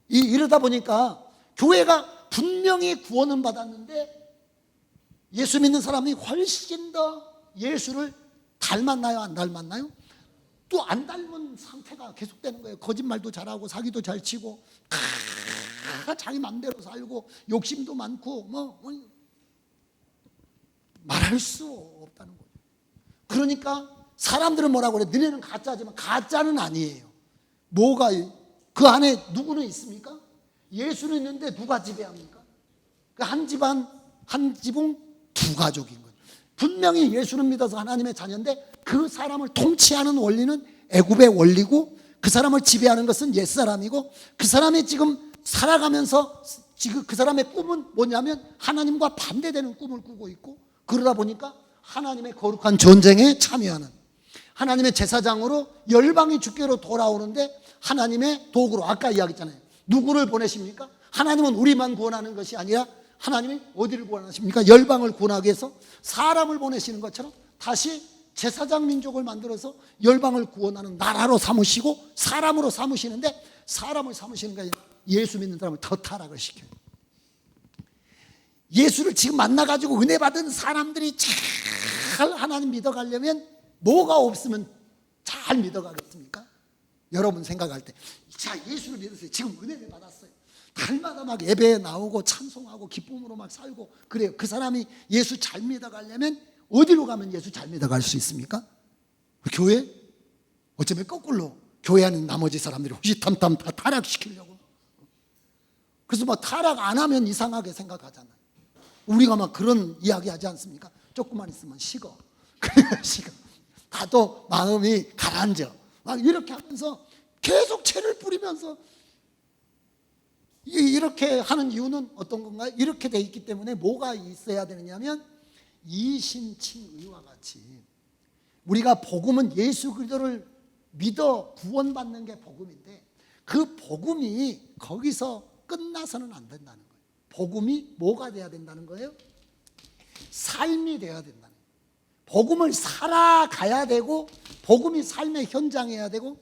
이러다 보니까 교회가 분명히 구원은 받았는데 예수 믿는 사람이 훨씬 더 예수를 닮았나요? 안 닮았나요? 또 안 닮은 상태가 계속되는 거예요. 거짓말도 잘하고 사기도 잘 치고 자기 맘대로 살고 욕심도 많고 말할 수 없다는 거예요. 그러니까 사람들은 뭐라고 그래? 너네는 가짜지만 가짜는 아니에요. 뭐가 그 안에 누구는 있습니까? 예수는 있는데 누가 지배합니까? 한 집안 한 지붕 두 가족인 거예요. 분명히 예수는 믿어서 하나님의 자녀인데 그 사람을 통치하는 원리는 애굽의 원리고 그 사람을 지배하는 것은 옛사람이고 그 사람이 지금 살아가면서 지금 그 사람의 꿈은 뭐냐면 하나님과 반대되는 꿈을 꾸고 있고 그러다 보니까 하나님의 거룩한 전쟁에 참여하는 하나님의 제사장으로 열방이 주께로 돌아오는데 하나님의 도구로 아까 이야기했잖아요. 누구를 보내십니까? 하나님은 우리만 구원하는 것이 아니라 하나님이 어디를 구원하십니까? 열방을 구원하기 위해서 사람을 보내시는 것처럼 다시 제사장 민족을 만들어서 열방을 구원하는 나라로 삼으시고 사람으로 삼으시는데 사람을 삼으시는 게 아니라 예수 믿는 사람을 더 타락을 시켜요. 예수를 지금 만나가지고 은혜 받은 사람들이 잘 하나님 믿어가려면 뭐가 없으면 잘 믿어가겠습니까? 여러분 생각할 때 자, 예수를 믿었어요. 지금 은혜를 받았어요. 달마다 막 예배에 나오고 찬송하고 기쁨으로 막 살고 그래요. 그 사람이 예수 잘 믿어가려면 어디로 가면 예수 잘 믿어갈 수 있습니까? 교회? 어쩌면 거꾸로 교회 안에 나머지 사람들이 호시탐탐 다 타락시키려고. 그래서 막 타락 안 하면 이상하게 생각하잖아요. 우리가 막 그런 이야기 하지 않습니까? 조금만 있으면 식어. 식어. 다도 마음이 가라앉아. 막 이렇게 하면서 계속 채를 뿌리면서 이렇게 하는 이유는 어떤 건가요? 이렇게 돼 있기 때문에 뭐가 있어야 되느냐면 이신칭의와 같이 우리가 복음은 예수 그리스도를 믿어 구원받는 게 복음인데 그 복음이 거기서 끝나서는 안 된다는 거예요. 복음이 뭐가 돼야 된다는 거예요? 삶이 돼야 된다는 거예요. 복음을 살아가야 되고 복음이 삶의 현장해야 되고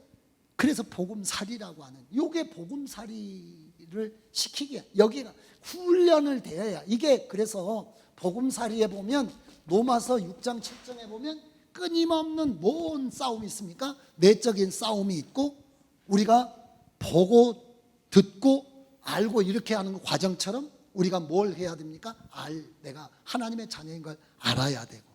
그래서 복음살이라고 하는 이게 복음살이를 시키게 여기가 훈련을 대해야 이게 그래서 복음살이에 보면 로마서 6장 7장에 보면 끊임없는 뭔 싸움이 있습니까? 내적인 싸움이 있고 우리가 보고 듣고 알고 이렇게 하는 과정처럼 우리가 뭘 해야 됩니까? 내가 하나님의 자녀인 걸 알아야 되고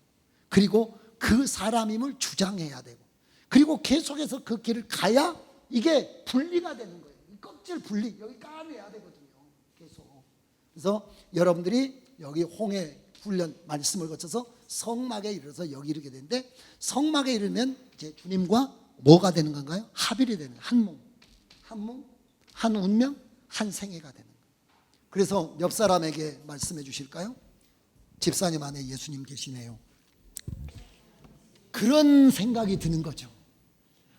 그리고 그 사람임을 주장해야 되고 그리고 계속해서 그 길을 가야 이게 분리가 되는 거예요. 껍질 분리 여기 까내야 되거든요. 계속. 그래서 여러분들이 여기 홍해 훈련 말씀을 거쳐서 성막에 이르러서 여기 이르게 되는데 성막에 이르면 이제 주님과 뭐가 되는 건가요? 합일이 되는 한 몸, 한 운명, 한 생애가 되는 거예요. 그래서 옆 사람에게 말씀해 주실까요? 집사님 안에 예수님 계시네요. 그런 생각이 드는 거죠.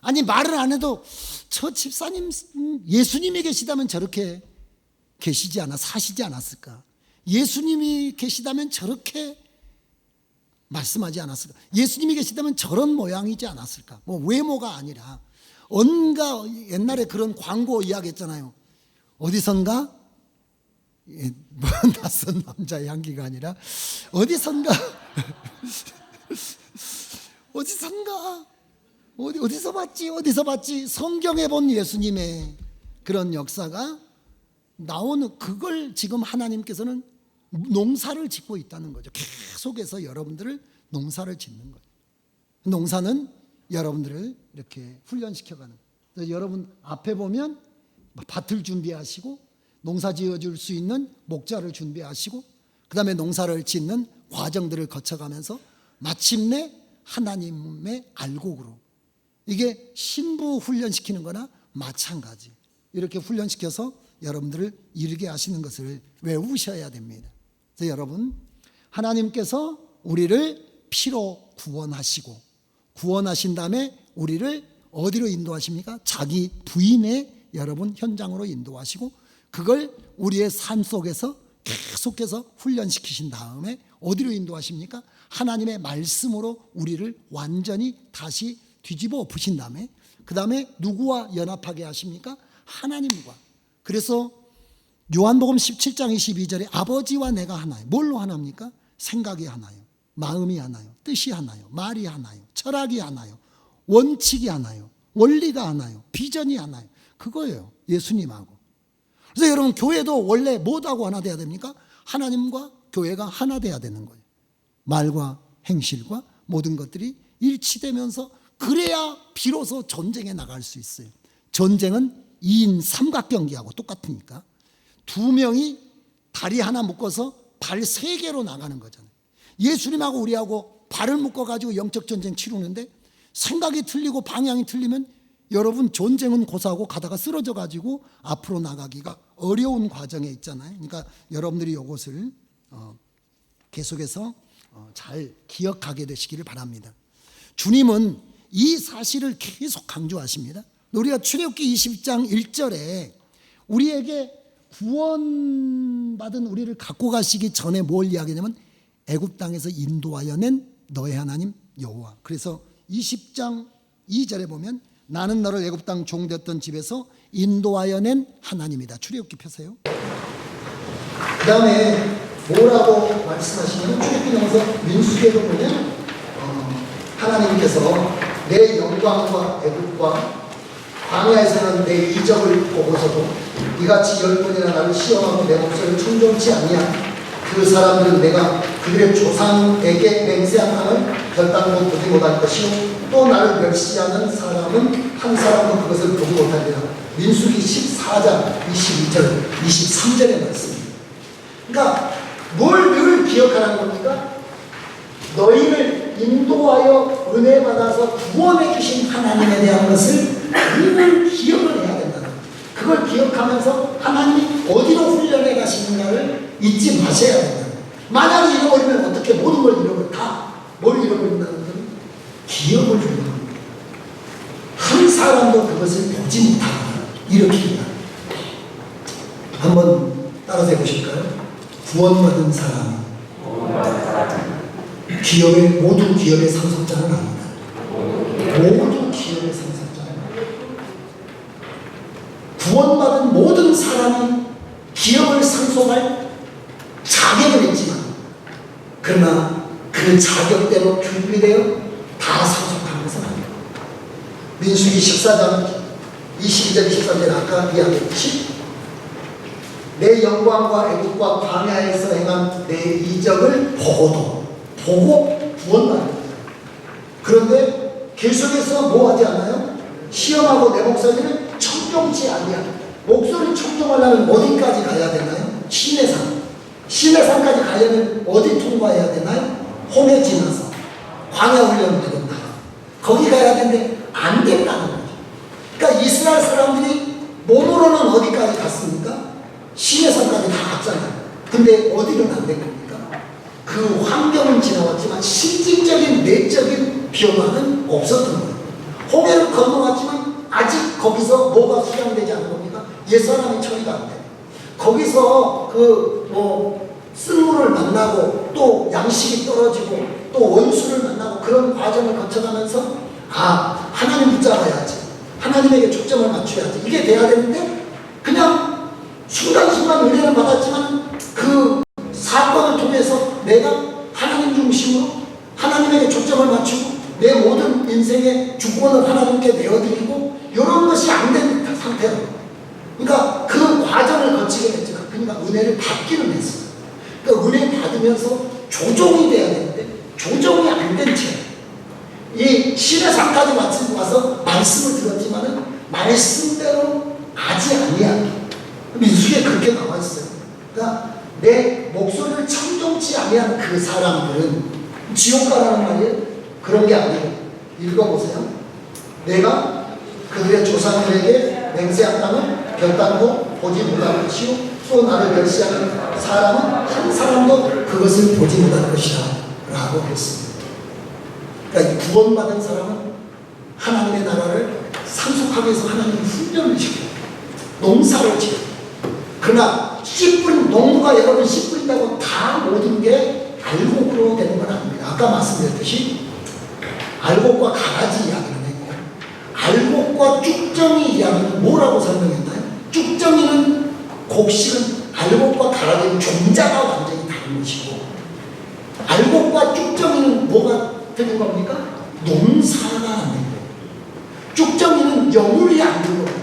아니 말을 안 해도 저 집사님 예수님이 계시다면 저렇게 계시지 않아 사시지 않았을까? 예수님이 계시다면 저렇게 말씀하지 않았을까? 예수님이 계시다면 저런 모양이지 않았을까? 뭐 외모가 아니라 온갖 옛날에 그런 광고 이야기했잖아요. 어디선가 뭐 낯선 남자의 향기가 아니라 어디선가 어디서 봤지 성경에 본 예수님의 그런 역사가 나오는 그걸 지금 하나님께서는 농사를 짓고 있다는 거죠. 계속해서 여러분들을 농사를 짓는 거예요. 농사는 여러분들을 이렇게 훈련시켜가는 거예요. 여러분 앞에 보면 밭을 준비하시고 농사 지어줄 수 있는 목자를 준비하시고 그 다음에 농사를 짓는 과정들을 거쳐가면서 마침내 하나님의 알곡으로, 이게 신부 훈련시키는 거나 마찬가지, 이렇게 훈련시켜서 여러분들을 이르게 하시는 것을 외우셔야 됩니다. 그래서 여러분, 하나님께서 우리를 피로 구원하시고 구원하신 다음에 우리를 어디로 인도하십니까? 자기 부인의 여러분 현장으로 인도하시고 그걸 우리의 삶 속에서 계속해서 훈련시키신 다음에 어디로 인도하십니까? 하나님의 말씀으로 우리를 완전히 다시 뒤집어 엎으신 다음에 그 다음에 누구와 연합하게 하십니까? 하나님과. 그래서 요한복음 17장 22절에 아버지와 내가 하나요. 뭘로 하나입니까? 생각이 하나요, 마음이 하나요, 뜻이 하나요, 말이 하나요, 철학이 하나요, 원칙이 하나요, 원리가 하나요, 비전이 하나요. 그거예요, 예수님하고. 그래서 여러분, 교회도 원래 뭐하고 하나 돼야 됩니까? 하나님과 교회가 하나 돼야 되는 거예요. 말과 행실과 모든 것들이 일치되면서 그래야 비로소 전쟁에 나갈 수 있어요. 전쟁은 2인 삼각경기하고 똑같으니까 두 명이 다리 하나 묶어서 발 3개로 나가는 거잖아요. 예수님하고 우리하고 발을 묶어가지고 영적 전쟁 치르는데 생각이 틀리고 방향이 틀리면 여러분 전쟁은 고사하고 가다가 쓰러져가지고 앞으로 나가기가 어려운 과정에 있잖아요. 그러니까 여러분들이 이것을 계속해서 잘 기억하게 되시기를 바랍니다. 주님은 이 사실을 계속 강조하십니다. 우리가 출애굽기 20장 1절에 우리에게 구원받은 우리를 갖고 가시기 전에 뭘 이야기하냐면 애굽 땅에서 인도하여 낸 너의 하나님 여호와. 그래서 20장 2절에 보면 나는 너를 애굽 땅 종되었던 집에서 인도하여 낸 하나님이다. 출애굽기 펴세요. 그 다음에 뭐라고 말씀하시냐면 출애굽기 넘어서 민수기에도 보면 하나님께서 내 영광과 애굽과 광야에서는 내 이적을 보고서도 이같이 10번이나 나를 시험하고 내 목소리를 충정치 아니한 그 사람들은 내가 그들의 조상에게 맹세한 땅을 결단코 보지 못할 것이요 또 나를 멸시하는 사람은 한 사람도 그것을 보지 못하리라. 민수기 14장 22절 23절의 말씀입니다. 그러니까 뭘 늘 기억하라는 겁니까? 너희를 인도하여 은혜 받아서 구원해 주신 하나님에 대한 것을 늘 기억을 해야 된다는 거예요. 그걸 기억하면서 하나님이 어디로 훈련해 가시는가를 잊지 마셔야 된다는 거예요. 만약에 잃어버리면 어떻게 모든 걸 잃어버릴까? 뭘 잃어버린다는 거예요? 기억을 잃어버립니다. 한 사람도 그것을 보지 못하거나 이렇게입니다. 한번 따라서 해보실까요? 구원받은 사람, 기업의 모두 기업의 상속자는 아니다. 모두 기업의 상속자는 아니다. 구원받은 모든 사람이 기업을 상속할 자격은 있지만 그러나 그 자격대로 준비되어 다 상속하는 것은 아니다. 민수기 14장 22절 23절 아까 이야기했듯이 내 영광과 애국과 광야에서 행한 내 이적을 보고 구원받는 거예요. 그런데 계속해서 뭐 하지 않아요? 시험하고 내 목소리를 청정치 아니야. 목소리 청정하려면 어디까지 가야 되나요? 시내산. 시내산까지 가려면 어디 통과해야 되나요? 홍해 지나서 광야 훈련 받는다. 거기 가야 되는데 안 된다는 거죠. 그러니까 이스라엘 사람들이 몸으로는 어디까지 갔습니까? 시내산까지 다 갔잖아요. 근데 어디는 안 된 겁니까? 그 환경은 지나왔지만 실질적인 내적인 변화는 없었던 거예요. 홍해를 건너왔지만 아직 거기서 뭐가 수량되지 않은 겁니까? 옛사람이 처리가 안 돼요. 거기서 쓴물을 만나고 또 양식이 떨어지고 또 원수를 만나고 그런 과정을 거쳐가면서 하나님 붙잡아야지, 하나님에게 초점을 맞춰야지, 이게 돼야 되는데 그냥 순간순간 은혜를 받았지만 그 사건을 통해서 내가 하나님 중심으로 하나님에게 초점을 맞추고 내 모든 인생의 주권을 하나님께 내어드리고 이런 것이 안 된 상태로, 그러니까 그 과정을 거치게 됐지만 그러니까 은혜를 받기는 했어요. 그러니까 은혜 받으면서 조정이 돼야 되는데 조정이 안 된 채 이 신의 상까지 와서 말씀을 들었지만은 말씀대로 하지 아니하기. 민수기에 그렇게 나와 있어요. 그러니까 내 목소리를 청종치 아니한 그 사람들은 지옥 가라는 말이에요. 그런 게 아니에요. 읽어보세요. 내가 그들의 조상들에게 맹세한 땅을 결단코 보지 못할 것이요 또 나를 멸시하는 사람은 한 사람도 그것을 보지 못할 것이라 라고 했습니다. 그러니까 구원받은 사람은 하나님의 나라를 상속하기 위해서 하나님이 훈련을 시켜요. 농사를 지어요. 그러나 씨 뿌린 농부가 여러분 씨 뿌린다고 다 모든 게 알곡으로 되는 건 아닙니다. 아까 말씀드렸듯이 알곡과 가라지 이야기를 했고 알곡과 쭉정이 이야기는 뭐라고 설명했나요? 쭉정이는 곡식은 알곡과 가라지는 종자가 완전히 다른 것이고 알곡과 쭉정이는 뭐가 되는 겁니까? 농사가 안 되는 거예요. 쭉정이는 영혼이 안 되는 겁니다.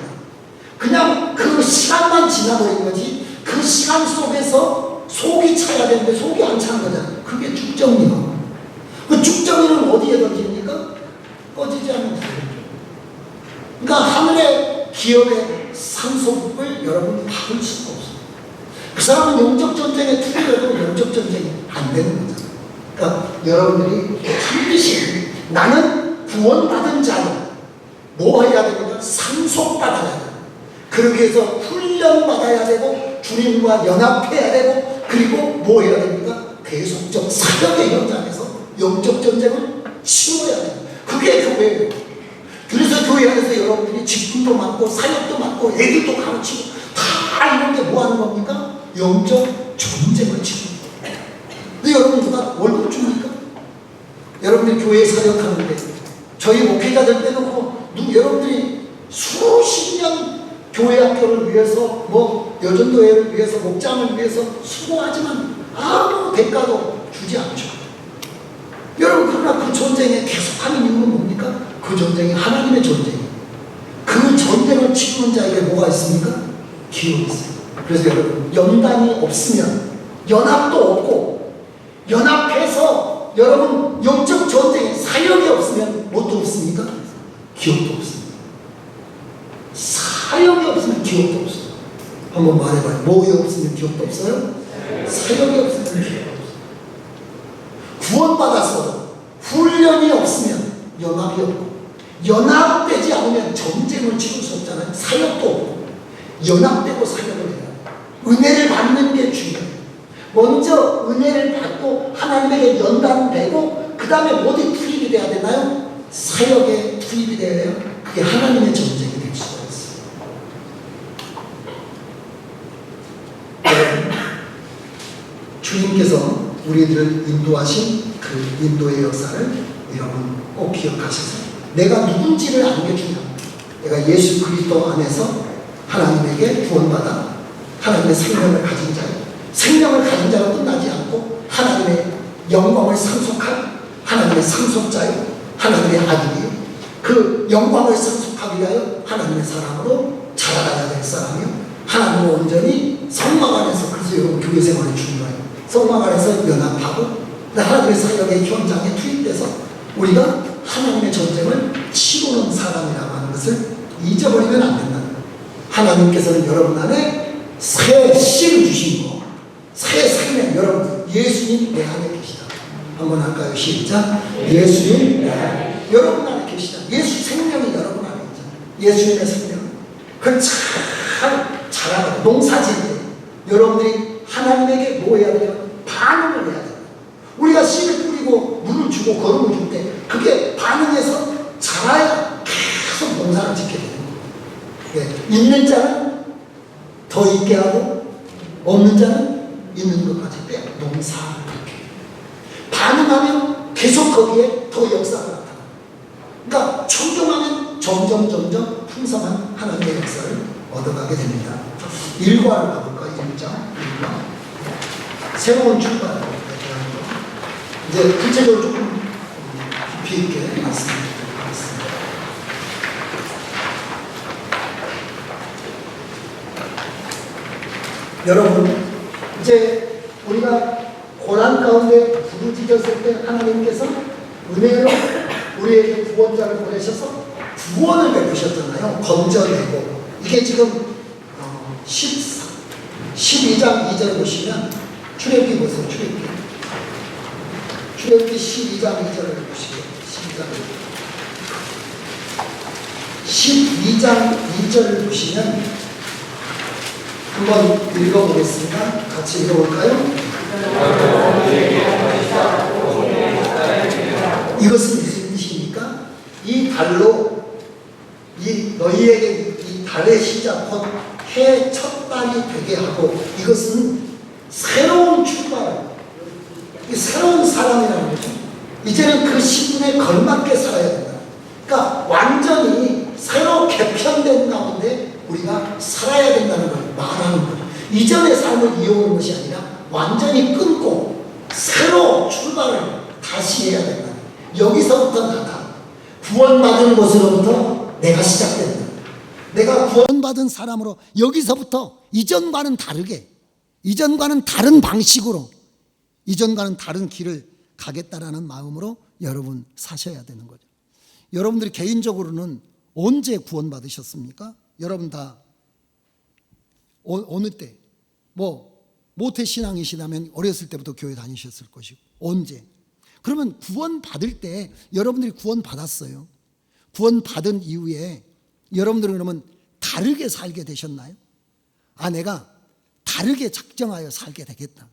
그냥 그 시간만 지나버린 거지 그 시간 속에서 속이 차야 되는데 속이 안 차는 거잖아요. 그게 쭉정이요. 그 쭉정이는 어디에 던집니까? 꺼지지 않는 불. 그러니까 하늘의 기업의 산소국을 여러분 막을 수가 없어요. 그 사람은 영적 전쟁에 투입해도 영적 전쟁이 안 되는 거잖아요. 그러니까 여러분들이 반드시 나는 구원받은 자는 뭐 해야 됩니까? 상속받아야 돼요. 그러기 위해서 훈련받아야 되고 주님과 연합해야 되고 그리고 뭐 해야 됩니까? 계속적 사역의 현장에서 영적 전쟁을 치러야 돼요. 그게 교회예요. 그래서 교회 안에서 여러분들이 직분도 맡고 사역도 맡고 애들도 가르치고 다 이런 게 뭐 하는 겁니까? 영적 전쟁을 치르는 거예요. 근데 여러분 누가 월급 줍니까? 여러분들이 교회에 사역하는데 저희 목회자들 빼놓고 여러분들이 수십 년 교회 학교를 위해서 뭐 여전도회를 위해서 목장을 위해서 수고하지만 아무 대가도 주지 않죠. 여러분 그러나 그 전쟁에 계속하는 이유는 뭡니까? 그 전쟁이 하나님의 전쟁이에요. 그 전쟁을 치르는 자에게 뭐가 있습니까? 기업이 있어요. 그래서 여러분 연단이 없으면 연합도 없고 연합해서 여러분 영적 전쟁에 사역이 없으면 뭣도 없습니까? 기업도 없습니다. 사역이 없으면 기업도 없어요. 한번 말해봐요. 뭐가 없으면 기업도 없어요? 사역이 없으면 기업도 없어요. 구원받았어도 훈련이 없으면 연합이 없고 연합되지 않으면 전쟁을 치를 수 없잖아요. 사역도 없고 연합되고 사역을 해요. 은혜를 받는 게 중요해요. 먼저 은혜를 받고 하나님에게 연단되고 그 다음에 어디 투입이 돼야 되나요? 사역에 투입이 돼야 돼요. 그게 하나님의 전쟁이 될 수가 있어요. 주님께서 우리들을 인도하신 그 인도의 역사를 여러분 꼭 기억하셔서 내가 누군지를 아는 게 중요합니다. 내가 예수 그리스도 안에서 하나님에게 구원받아 하나님의 생명을 가진 자예요. 생명을 가진 자로 끝나지 않고 하나님의 영광을 상속한 하나님의 상속자요 하나님의 아들이요 그 영광을 상속하기 위하여 하나님의 사람으로 자라가야 될 사람이요 하나님을 온전히 성막 안에서 그래서 여러분 교회 생활이 중요해요. 성막 안에서 연합하고 하나님의 사역의 현장에 투입돼서 우리가 하나님의 전쟁을 치르는 사람이라고 하는 것을 잊어버리면 안 된다. 하나님께서는 여러분 안에 새 씨를 주신 거 새 생명 여러분 예수님 내 안에 계시다. 한번 할까요? 시작. 예수님 내 안에 여러분 안에 계시다. 예수 생명이 여러분 안에 있잖아요. 예수님의 생명 그걸 잘 자라고 농사 지을 때 여러분들이 하나님에게 뭐 해야 돼요? 반응을 해야 돼요. 우리가 씨를 뿌리고 물을 주고 거름을 줄 때 그게 반응해서 자라야 계속 농사를 짓게 되는 거예요. 네. 있는 자는 더 있게 하고 없는 자는 있는 것까지 빼 농사를 이렇게 반응하면 계속 거기에 더 역사가 나타나. 그러니까 청종하면 점점 풍성한 하나님의 역사를 얻어가게 됩니다. 1과를 가볼까요? 1장 1과 새로운 출발. 이제 구체적으로 조금 깊이 있게 말씀드리도록 하겠습니다. 여러분 이제 우리가 고난 가운데 부르짖었을 때 하나님께서 은혜로 우리에게 구원자를 보내셔서 구원을 베푸셨잖아요. 건져내고. 이게 지금 12장 2절 보시면 출애굽기 보세요. 출애굽기 12장 2절을 보시죠. 12장 2절을 보시면 한번 읽어보겠습니다. 같이 읽어볼까요? 이것은 무슨 뜻입니까? 이 달로 너희에게 이 달의 시작 곧 해 첫 달이 되게 하고, 이것은 새로운 출발, 새로운 사람이라는 거죠. 이제는 그 신분에 걸맞게 살아야 된다. 그러니까 완전히 새로 개편된 가운데 우리가 살아야 된다는 걸 말하는 거죠. 이전의 삶을 이어오는 것이 아니라 완전히 끊고 새로 출발을 다시 해야 된다. 여기서부터 나다. 구원받은 곳으로부터 내가 시작된다. 내가 구원받은 사람으로 여기서부터 이전과는 다르게, 이전과는 다른 방식으로, 이전과는 다른 길을 가겠다라는 마음으로 여러분 사셔야 되는 거죠. 여러분들이 개인적으로는 언제 구원받으셨습니까? 여러분 다 어느 때? 모태신앙이시다면 어렸을 때부터 교회 다니셨을 것이고, 언제? 그러면 구원받을 때 여러분들이 구원받았어요. 구원받은 이후에 여러분들은 그러면 다르게 살게 되셨나요? 내가 다르게 작정하여 살게 되겠다.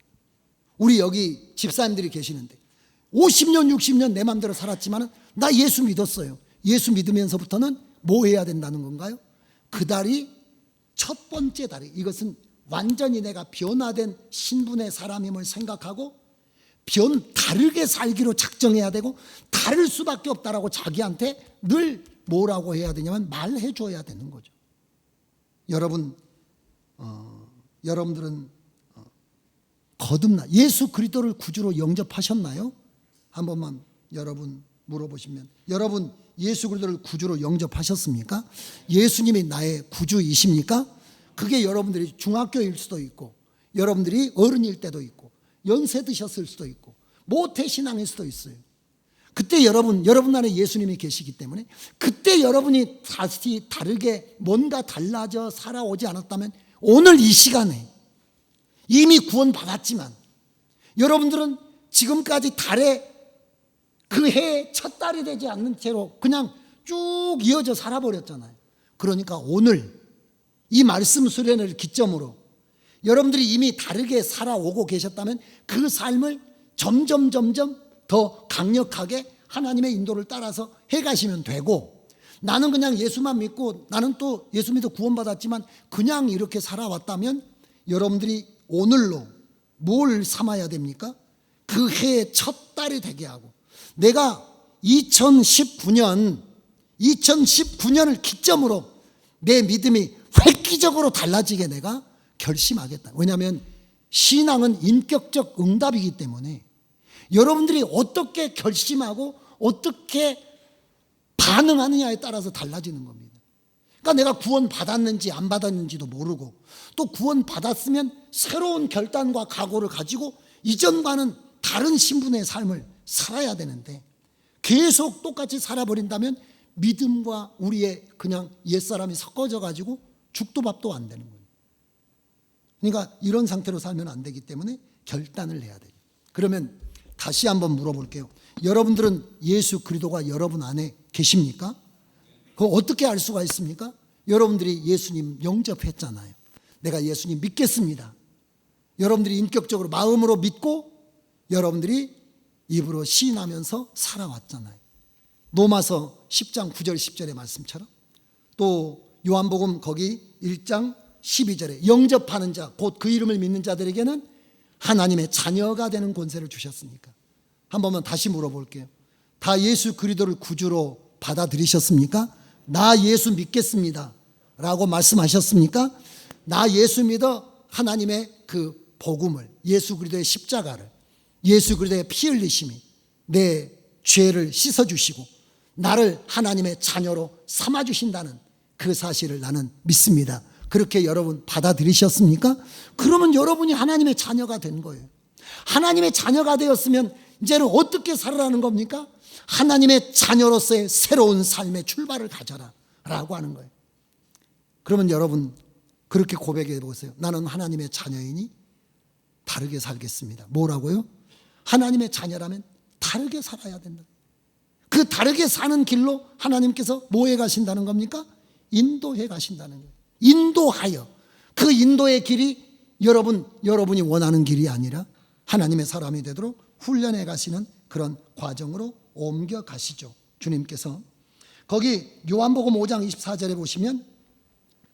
우리 여기 집사님들이 계시는데 50년 60년 내 마음대로 살았지만 나 예수 믿었어요. 예수 믿으면서부터는 뭐 해야 된다는 건가요? 그 달이 첫 번째 달이, 이것은 완전히 내가 변화된 신분의 사람임을 생각하고 다르게 살기로 작정해야 되고, 다를 수밖에 없다라고 자기한테 늘 뭐라고 해야 되냐면 말해 줘야 되는 거죠. 여러분들은 거듭나 예수 그리스도를 구주로 영접하셨나요? 한 번만 여러분 물어보시면, 여러분 예수 그리스도를 구주로 영접하셨습니까? 예수님이 나의 구주이십니까? 그게 여러분들이 중학교일 수도 있고, 여러분들이 어른일 때도 있고, 연세 드셨을 수도 있고, 모태신앙일 수도 있어요. 그때 여러분 안에 예수님이 계시기 때문에, 그때 여러분이 다시 다르게 뭔가 달라져 살아오지 않았다면 오늘 이 시간에 이미 구원받았지만 여러분들은 지금까지 달에 그 해의 첫 달이 되지 않는 채로 그냥 쭉 이어져 살아버렸잖아요. 그러니까 오늘 이 말씀 수련을 기점으로 여러분들이 이미 다르게 살아오고 계셨다면 그 삶을 점점 더 강력하게 하나님의 인도를 따라서 해가시면 되고, 나는 그냥 예수만 믿고 나는 또 예수 믿어 구원받았지만 그냥 이렇게 살아왔다면 여러분들이 오늘로 뭘 삼아야 됩니까? 그 해의 첫 달이 되게 하고, 내가 2019년을 기점으로 내 믿음이 획기적으로 달라지게 내가 결심하겠다. 왜냐하면 신앙은 인격적 응답이기 때문에 여러분들이 어떻게 결심하고 어떻게 반응하느냐에 따라서 달라지는 겁니다. 그러니까 내가 구원 받았는지 안 받았는지도 모르고, 또 구원 받았으면 새로운 결단과 각오를 가지고 이전과는 다른 신분의 삶을 살아야 되는데, 계속 똑같이 살아버린다면 믿음과 우리의 그냥 옛사람이 섞어져 가지고 죽도 밥도 안 되는 거예요. 그러니까 이런 상태로 살면 안 되기 때문에 결단을 해야 돼요. 그러면 다시 한번 물어볼게요. 여러분들은 예수 그리스도가 여러분 안에 계십니까? 그거 어떻게 알 수가 있습니까? 여러분들이 예수님 영접했잖아요. 내가 예수님 믿겠습니다. 여러분들이 인격적으로 마음으로 믿고 여러분들이 입으로 시인하면서 살아왔잖아요. 로마서 10장 9절 10절의 말씀처럼, 또 요한복음 거기 1장 12절에 영접하는 자 곧 그 이름을 믿는 자들에게는 하나님의 자녀가 되는 권세를 주셨으니까. 한 번만 다시 물어볼게요. 다 예수 그리스도를 구주로 받아들이셨습니까? 나 예수 믿겠습니다 라고 말씀하셨습니까? 나 예수 믿어 하나님의 그 복음을, 예수 그리스도의 십자가를, 예수 그리스도의 피 흘리심이 내 죄를 씻어주시고 나를 하나님의 자녀로 삼아주신다는 그 사실을 나는 믿습니다. 그렇게 여러분 받아들이셨습니까? 그러면 여러분이 하나님의 자녀가 된 거예요. 하나님의 자녀가 되었으면 이제는 어떻게 살아라는 겁니까? 하나님의 자녀로서의 새로운 삶의 출발을 가져라 라고 하는 거예요. 그러면 여러분 그렇게 고백해 보세요. 나는 하나님의 자녀이니 다르게 살겠습니다. 뭐라고요? 하나님의 자녀라면 다르게 살아야 된다. 그 다르게 사는 길로 하나님께서 뭐 해 가신다는 겁니까? 인도해 가신다는 거예요. 인도하여. 그 인도의 길이 여러분이 원하는 길이 아니라 하나님의 사람이 되도록 훈련해 가시는 그런 과정으로 옮겨 가시죠. 주님께서. 거기 요한복음 5장 24절에 보시면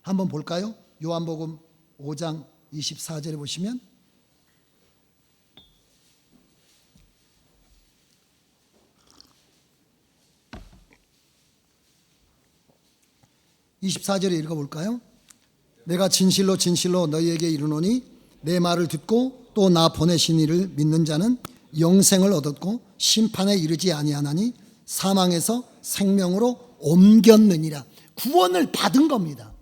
한번 볼까요? 요한복음 5장 24절에 보시면 (24절에) 읽어볼까요? 내가 진실로 진실로 너희에게 이르노니 내 말을 듣고 또 나 보내신 이를 믿는 자는 영생을 얻었고 심판에 이르지 아니하나니 사망에서 생명으로 옮겼느니라. 구원을 받은 겁니다.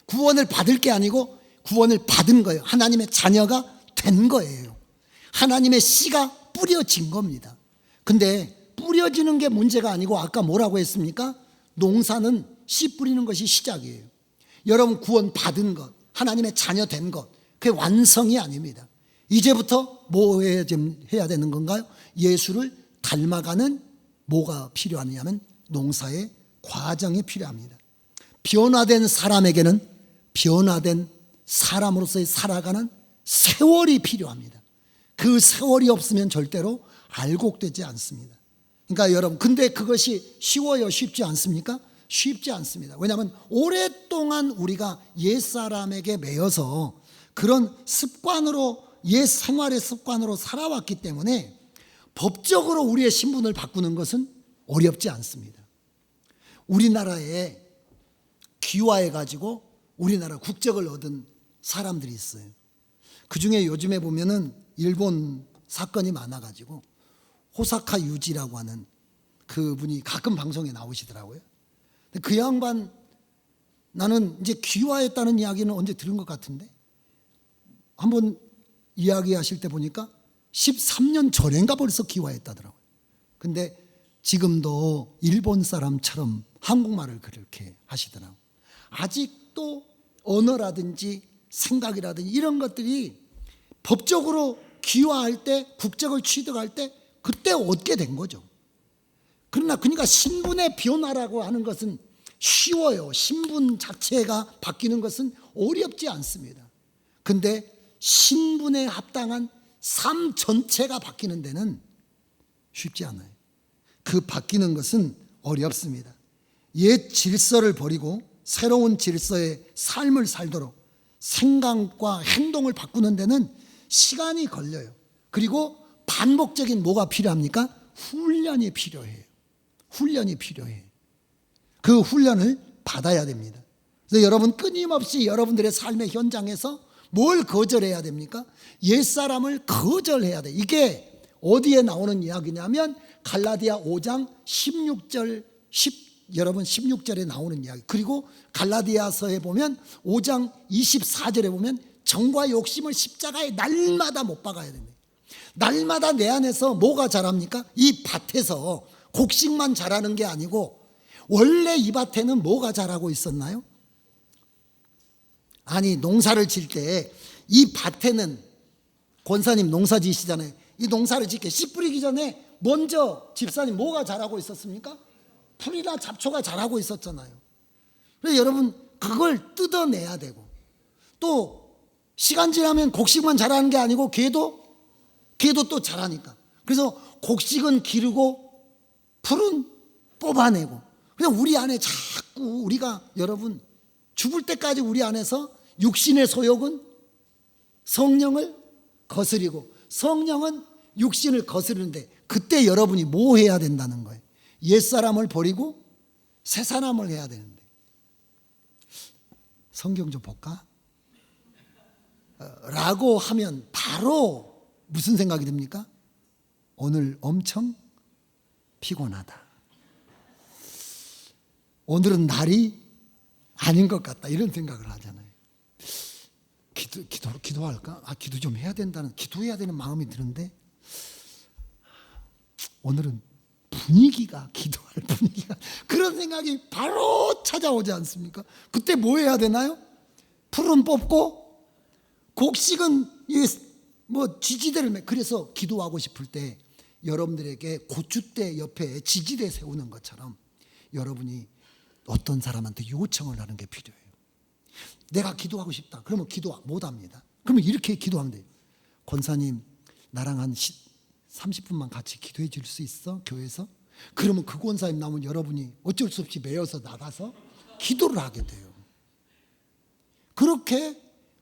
구원을 받을 게 아니고 구원을 받은 거예요. 하나님의 자녀가 된 거예요. 하나님의 씨가 뿌려진 겁니다. 근데 뿌려지는 게 문제가 아니고 아까 뭐라고 했습니까? 농사는 씨 뿌리는 것이 시작이에요. 여러분 구원 받은 것, 하나님의 자녀 된 것, 그게 완성이 아닙니다. 이제부터 뭐 해야 되는 건가요? 예수를 닮아가는 뭐가 필요하냐면 농사의 과정이 필요합니다. 변화된 사람에게는 변화된 사람으로서의 살아가는 세월이 필요합니다. 그 세월이 없으면 절대로 알곡되지 않습니다. 그러니까 여러분, 근데 그것이 쉬워요? 쉽지 않습니까? 쉽지 않습니다. 왜냐하면 오랫동안 우리가 옛사람에게 매여서 그런 습관으로, 옛 생활의 습관으로 살아왔기 때문에 법적으로 우리의 신분을 바꾸는 것은 어렵지 않습니다. 우리나라에 귀화해가지고 우리나라 국적을 얻은 사람들이 있어요. 그 중에 요즘에 보면은 일본 사건이 많아가지고 호사카 유지라고 하는 그분이 가끔 방송에 나오시더라고요. 그 양반, 나는 이제 귀화했다는 이야기는 언제 들은 것 같은데 한번 이야기하실 때 보니까 13년 전인가 벌써 귀화했다더라고요. 근데 지금도 일본 사람처럼 한국말을 그렇게 하시더라고요. 아직도 언어라든지 생각이라든지 이런 것들이 법적으로 귀화할 때, 국적을 취득할 때 그때 얻게 된 거죠. 그러니까 신분의 변화라고 하는 것은 쉬워요. 신분 자체가 바뀌는 것은 어렵지 않습니다. 근데 신분에 합당한 삶 전체가 바뀌는 데는 쉽지 않아요. 그 바뀌는 것은 어렵습니다. 옛 질서를 버리고 새로운 질서의 삶을 살도록 생각과 행동을 바꾸는 데는 시간이 걸려요. 그리고 반복적인 뭐가 필요합니까? 훈련이 필요해요. 훈련이 필요해. 그 훈련을 받아야 됩니다. 그래서 여러분 끊임없이 여러분들의 삶의 현장에서 뭘 거절해야 됩니까? 옛사람을 거절해야 돼. 이게 어디에 나오는 이야기냐면 갈라디아 5장 16절, 여러분 16절에 나오는 이야기. 그리고 갈라디아서에 보면 5장 24절에 보면 정과 욕심을 십자가에 날마다 못 박아야 됩니다. 날마다 내 안에서 뭐가 자랍니까? 이 밭에서 곡식만 자라는 게 아니고 원래 이 밭에는 뭐가 자라고 있었나요? 아니, 농사를 질 때 이 밭에는, 권사님 농사 지시잖아요. 이 농사를 짓게 씨 뿌리기 전에 먼저 집사님 뭐가 자라고 있었습니까? 풀이나 잡초가 자라고 있었잖아요. 그래서 여러분 그걸 뜯어내야 되고, 또 시간 지나면 곡식만 자라는 게 아니고 걔도 또 자라니까. 그래서 곡식은 기르고 풀은 뽑아내고. 그냥 우리 안에 자꾸 우리가, 여러분 죽을 때까지 우리 안에서 육신의 소욕은 성령을 거스리고 성령은 육신을 거스르는데, 그때 여러분이 뭐 해야 된다는 거예요? 옛사람을 버리고 새사람을 해야 되는데. 성경 좀 볼까? 라고 하면 바로 무슨 생각이 듭니까? 오늘 엄청 피곤하다. 오늘은 날이 아닌 것 같다. 이런 생각을 하잖아요. 기도할까? 기도 좀 해야 된다는, 기도해야 되는 마음이 드는데 오늘은 기도할 분위기가, 그런 생각이 바로 찾아오지 않습니까? 그때 뭐 해야 되나요? 풀은 뽑고 곡식은 뭐 지지대를 그래서 기도하고 싶을 때 여러분들에게 고추대 옆에 지지대 세우는 것처럼 여러분이 어떤 사람한테 요청을 하는 게 필요해요. 내가 기도하고 싶다. 그러면 기도 못합니다. 그러면 이렇게 기도하면 돼요. 권사님, 나랑 한 30분만 같이 기도해 줄 수 있어? 교회에서? 그러면 그 권사님 나오면 여러분이 어쩔 수 없이 매여서 나가서 기도를 하게 돼요. 그렇게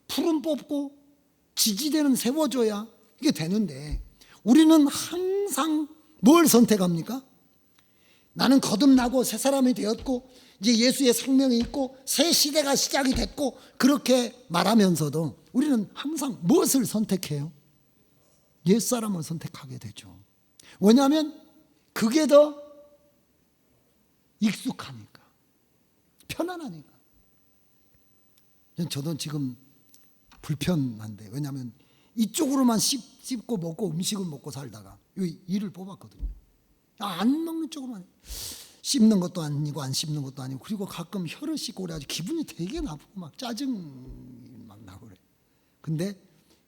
풀은 뽑고 지지대는 세워줘야 이게 되는데, 우리는 항상 뭘 선택합니까? 나는 거듭나고 새 사람이 되었고 이제 예수의 생명이 있고 새 시대가 시작이 됐고, 그렇게 말하면서도 우리는 항상 무엇을 선택해요? 옛사람을 선택하게 되죠. 왜냐하면 그게 더 익숙하니까, 편안하니까. 저도 지금 불편한데, 왜냐하면 이쪽으로만 씹고 먹고 음식을 먹고 살다가 이를 뽑았거든요. 안 먹는 쪽으로만, 씹는 것도 아니고 안 씹는 것도 아니고, 그리고 가끔 혀를 씹고 그래가지고 기분이 되게 나쁘고 막 짜증 막 나고 그래. 근데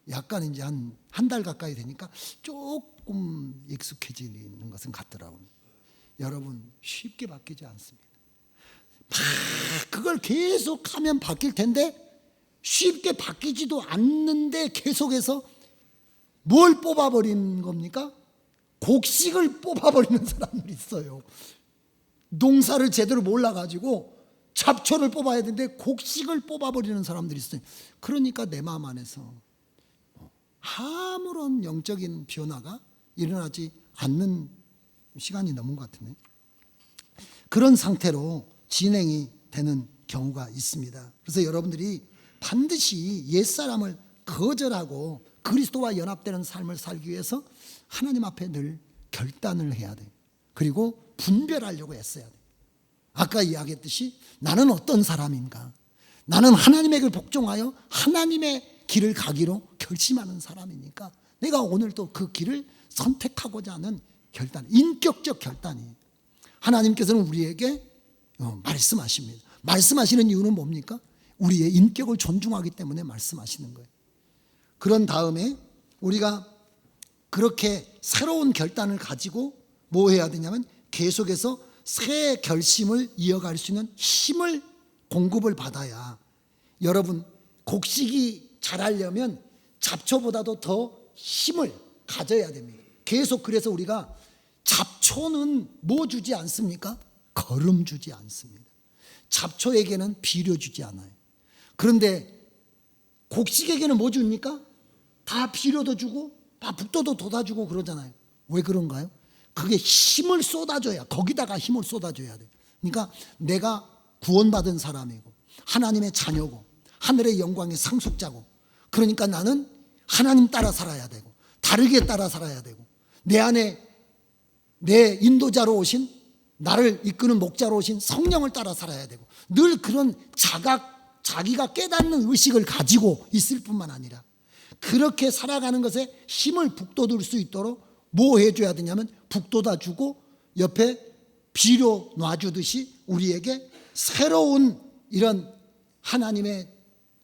약간 이제 한 달 가까이 되니까 조금 익숙해지는 것은 같더라고요. 여러분, 쉽게 바뀌지 않습니다. 그걸 계속 하면 바뀔 텐데 쉽게 바뀌지도 않는데 계속해서 뭘 뽑아버리는 겁니까? 곡식을 뽑아버리는 사람들이 있어요. 농사를 제대로 몰라가지고 잡초를 뽑아야 되는데 곡식을 뽑아버리는 사람들이 있어요. 그러니까 내 마음 안에서 아무런 영적인 변화가 일어나지 않는 시간이 넘은 것 같으네. 그런 상태로 진행이 되는 경우가 있습니다. 그래서 여러분들이 반드시 옛사람을 거절하고 그리스도와 연합되는 삶을 살기 위해서 하나님 앞에 늘 결단을 해야 돼요. 그리고 분별하려고 애써야 돼요. 아까 이야기했듯이 나는 어떤 사람인가? 나는 하나님에게 복종하여 하나님의 길을 가기로 결심하는 사람이니까 내가 오늘 또 그 길을 선택하고자 하는 결단, 인격적 결단이에요. 하나님께서는 우리에게 말씀하십니다. 말씀하시는 이유는 뭡니까? 우리의 인격을 존중하기 때문에 말씀하시는 거예요. 그런 다음에 우리가 그렇게 새로운 결단을 가지고 뭐 해야 되냐면 계속해서 새 결심을 이어갈 수 있는 힘을 공급을 받아야, 여러분 곡식이 자라려면 잡초보다도 더 힘을 가져야 됩니다. 계속. 그래서 우리가 잡초는 뭐 주지 않습니까? 거름 주지 않습니다. 잡초에게는 비료 주지 않아요. 그런데 곡식에게는 뭐 줍니까? 다 비료도 주고 다 북도도 돋아주고 그러잖아요. 왜 그런가요? 그게 힘을 쏟아줘야, 거기다가 힘을 쏟아줘야 돼요. 그러니까 내가 구원받은 사람이고 하나님의 자녀고 하늘의 영광의 상속자고, 그러니까 나는 하나님 따라 살아야 되고 다르게 따라 살아야 되고, 내 안에 내 인도자로 오신, 나를 이끄는 목자로 오신 성령을 따라 살아야 되고, 늘 그런 자기가 깨닫는 의식을 가지고 있을 뿐만 아니라 그렇게 살아가는 것에 힘을 북돋을 수 있도록 뭐 해줘야 되냐면 북돋아 주고 옆에 비료 놔주듯이 우리에게 새로운 이런 하나님의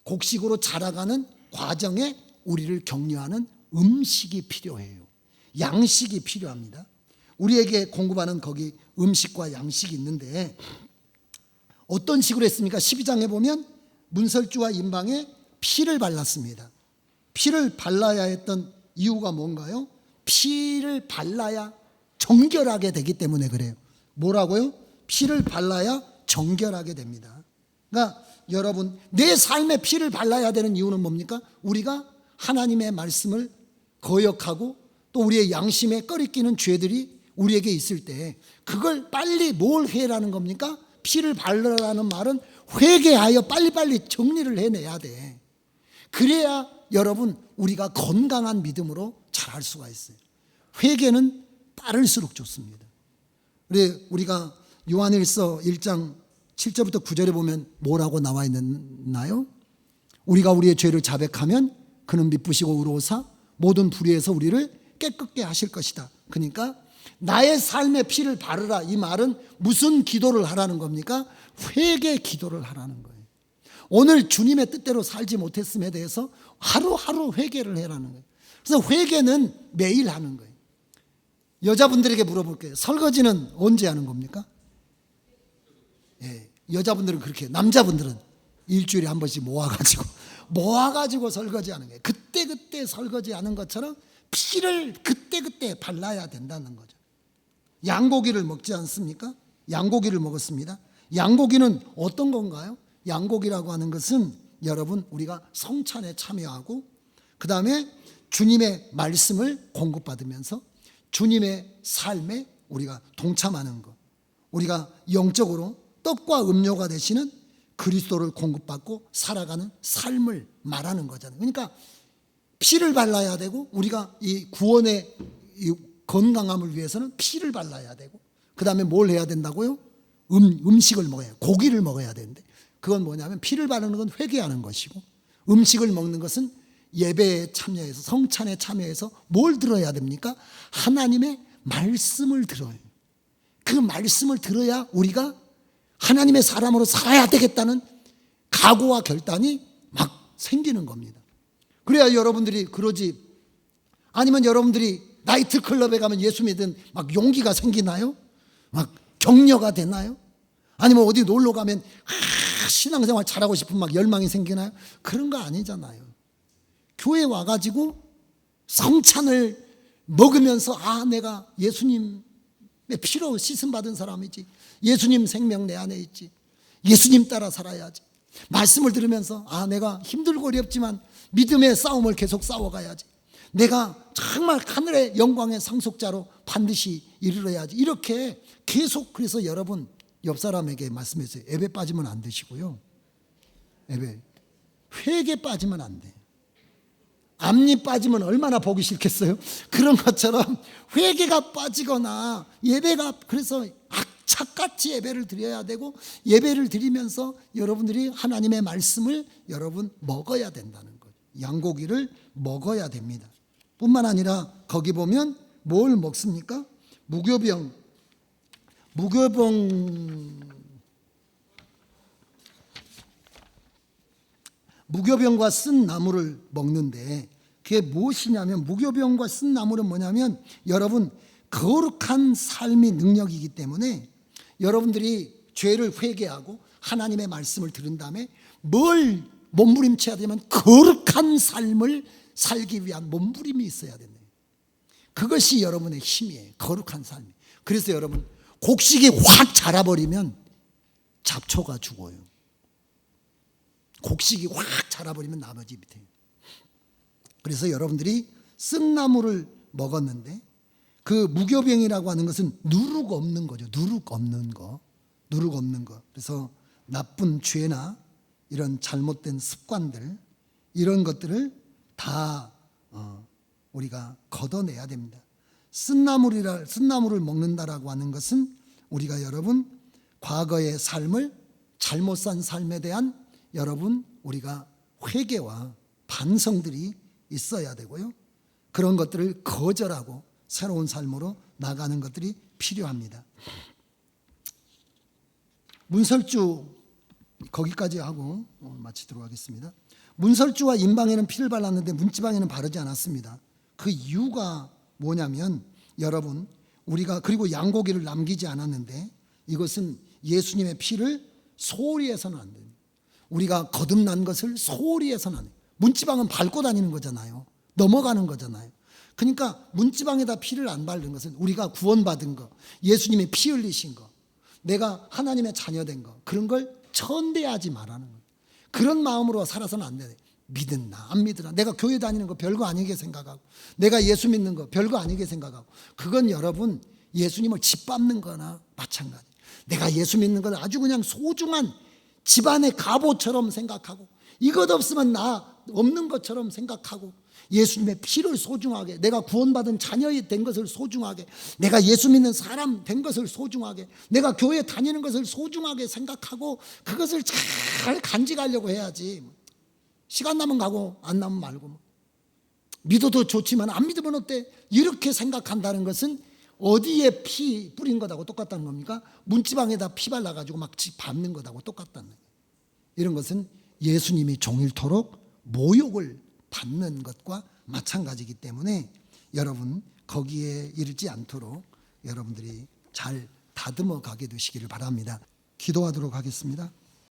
곡식으로 자라가는 과정에 우리를 격려하는 음식이 필요해요. 양식이 필요합니다. 우리에게 공급하는 거기 음식과 양식이 있는데 어떤 식으로 했습니까? 12장에 보면 문설주와 임방에 피를 발랐습니다. 피를 발라야 했던 이유가 뭔가요? 피를 발라야 정결하게 되기 때문에 그래요. 뭐라고요? 피를 발라야 정결하게 됩니다. 그러니까 여러분, 내 삶에 피를 발라야 되는 이유는 뭡니까? 우리가 하나님의 말씀을 거역하고 또 우리의 양심에 꺼리끼는 죄들이 우리에게 있을 때 그걸 빨리 뭘 해라는 겁니까? 피를 바르라는 말은 회개하여 빨리빨리 정리를 해내야 돼. 그래야 여러분 우리가 건강한 믿음으로 자랄 수가 있어요. 회개는 빠를수록 좋습니다. 우리가 요한일서 1장 7절부터 9절에 보면 뭐라고 나와 있나요? 우리가 우리의 죄를 자백하면 그는 미쁘시고 의로우사 모든 불의에서 우리를 깨끗게 하실 것이다. 그러니까 나의 삶에 피를 바르라, 이 말은 무슨 기도를 하라는 겁니까? 회개 기도를 하라는 거예요. 오늘 주님의 뜻대로 살지 못했음에 대해서 하루하루 회개를 해라는 거예요. 그래서 회개는 매일 하는 거예요. 여자분들에게 물어볼게요. 설거지는 언제 하는 겁니까? 예, 여자분들은 그렇게, 남자분들은 일주일에 한 번씩 모아가지고 설거지하는 거예요. 그때 설거지하는 것처럼 피를 그때 발라야 된다는 거죠. 양고기를 먹지 않습니까? 양고기를 먹었습니다. 양고기는 어떤 건가요? 양고기라고 하는 것은 여러분, 우리가 성찬에 참여하고 그 다음에 주님의 말씀을 공급받으면서 주님의 삶에 우리가 동참하는 것, 우리가 영적으로 떡과 음료가 되시는 그리스도를 공급받고 살아가는 삶을 말하는 거잖아요. 그러니까 피를 발라야 되고, 우리가 이 구원의 이 건강함을 위해서는 피를 발라야 되고, 그 다음에 뭘 해야 된다고요? 음식을 먹어야, 고기를 먹어야 되는데, 그건 뭐냐면 피를 바르는 건 회개하는 것이고, 음식을 먹는 것은 예배에 참여해서, 성찬에 참여해서 뭘 들어야 됩니까? 하나님의 말씀을 들어요. 그 말씀을 들어야 우리가 하나님의 사람으로 살아야 되겠다는 각오와 결단이 막 생기는 겁니다. 그래야 여러분들이 그러지, 아니면 여러분들이 나이트클럽에 가면 예수 믿은 막 용기가 생기나요? 막 격려가 되나요? 아니면 어디 놀러 가면 신앙생활 잘하고 싶은 막 열망이 생기나요? 그런 거 아니잖아요. 교회 와가지고 성찬을 먹으면서, 아, 내가 예수님의 피로 씻음받은 사람이지, 예수님 생명 내 안에 있지, 예수님 따라 살아야지, 말씀을 들으면서, 아, 내가 힘들고 어렵지만 믿음의 싸움을 계속 싸워가야지, 내가 정말 하늘의 영광의 상속자로 반드시 이르러야지, 이렇게 계속. 그래서 여러분, 옆 사람에게 말씀했어요. 예배 빠지면 안 되시고요. 예배, 회개 빠지면 안 돼요. 앞니 빠지면 얼마나 보기 싫겠어요? 그런 것처럼 회개가 빠지거나 예배가, 그래서 악착같이 예배를 드려야 되고, 예배를 드리면서 여러분들이 하나님의 말씀을 여러분 먹어야 된다는 거예요. 양고기를 먹어야 됩니다. 뿐만 아니라 거기 보면 뭘 먹습니까? 무교병과 쓴 나무를 먹는데, 그게 무엇이냐면, 무교병과 쓴 나무는 뭐냐면, 여러분, 거룩한 삶이 능력이기 때문에 여러분들이 죄를 회개하고 하나님의 말씀을 들은 다음에 뭘 몸부림쳐야 되면 거룩한 삶을 살기 위한 몸부림이 있어야 된다. 그것이 여러분의 힘이에요. 거룩한 삶이. 그래서 여러분, 곡식이 확 자라버리면 잡초가 죽어요. 곡식이 확 자라버리면 나머지 밑에. 그래서 여러분들이 쓴나무를 먹었는데, 그 무교병이라고 하는 것은 누룩 없는 거죠. 누룩 없는 거. 그래서 나쁜 죄나 이런 잘못된 습관들, 이런 것들을 다 우리가 걷어내야 됩니다. 쓴나무를 먹는다라고 하는 것은 우리가 여러분, 과거의 삶을, 잘못 산 삶에 대한 여러분, 우리가 회개와 반성들이 있어야 되고요. 그런 것들을 거절하고 새로운 삶으로 나가는 것들이 필요합니다. 문설주 거기까지 하고 마치도록 하겠습니다. 문설주와 인방에는 피를 발랐는데 문지방에는 바르지 않았습니다. 그 이유가 뭐냐면, 여러분, 우리가, 그리고 양고기를 남기지 않았는데, 이것은 예수님의 피를 소홀히 해서는 안 됩니다. 우리가 거듭난 것을 소홀히 해서는 안 돼요. 문지방은 밟고 다니는 거잖아요. 넘어가는 거잖아요. 그러니까 문지방에다 피를 안 바르는 것은 우리가 구원받은 거, 예수님의 피 흘리신 거, 내가 하나님의 자녀된 거, 그런 걸 천대하지 말라는 거예요. 그런 마음으로 살아서는 안 돼. 믿었나 안 믿으나, 내가 교회 다니는 거 별거 아니게 생각하고, 내가 예수 믿는 거 별거 아니게 생각하고, 그건 여러분 예수님을 짓밟는 거나 마찬가지. 내가 예수 믿는 건 아주 그냥 소중한 집안의 갑옷처럼 생각하고, 이것 없으면 나 없는 것처럼 생각하고, 예수님의 피를 소중하게, 내가 구원받은 자녀이 된 것을 소중하게, 내가 예수 믿는 사람 된 것을 소중하게, 내가 교회 다니는 것을 소중하게 생각하고 그것을 잘 간직하려고 해야지. 시간 나면 가고 안 나면 말고. 믿어도 좋지만 안 믿으면 어때? 이렇게 생각한다는 것은 어디에 피 뿌린 것하고 똑같다는 겁니까? 문지방에다 피 발라가지고 막 밟는 것하고 똑같다는 거예요. 이런 것은 예수님이 종일토록 모욕을 받는 것과 마찬가지이기 때문에 여러분 거기에 이르지 않도록 여러분들이 잘 다듬어 가게 되시기를 바랍니다. 기도하도록 하겠습니다.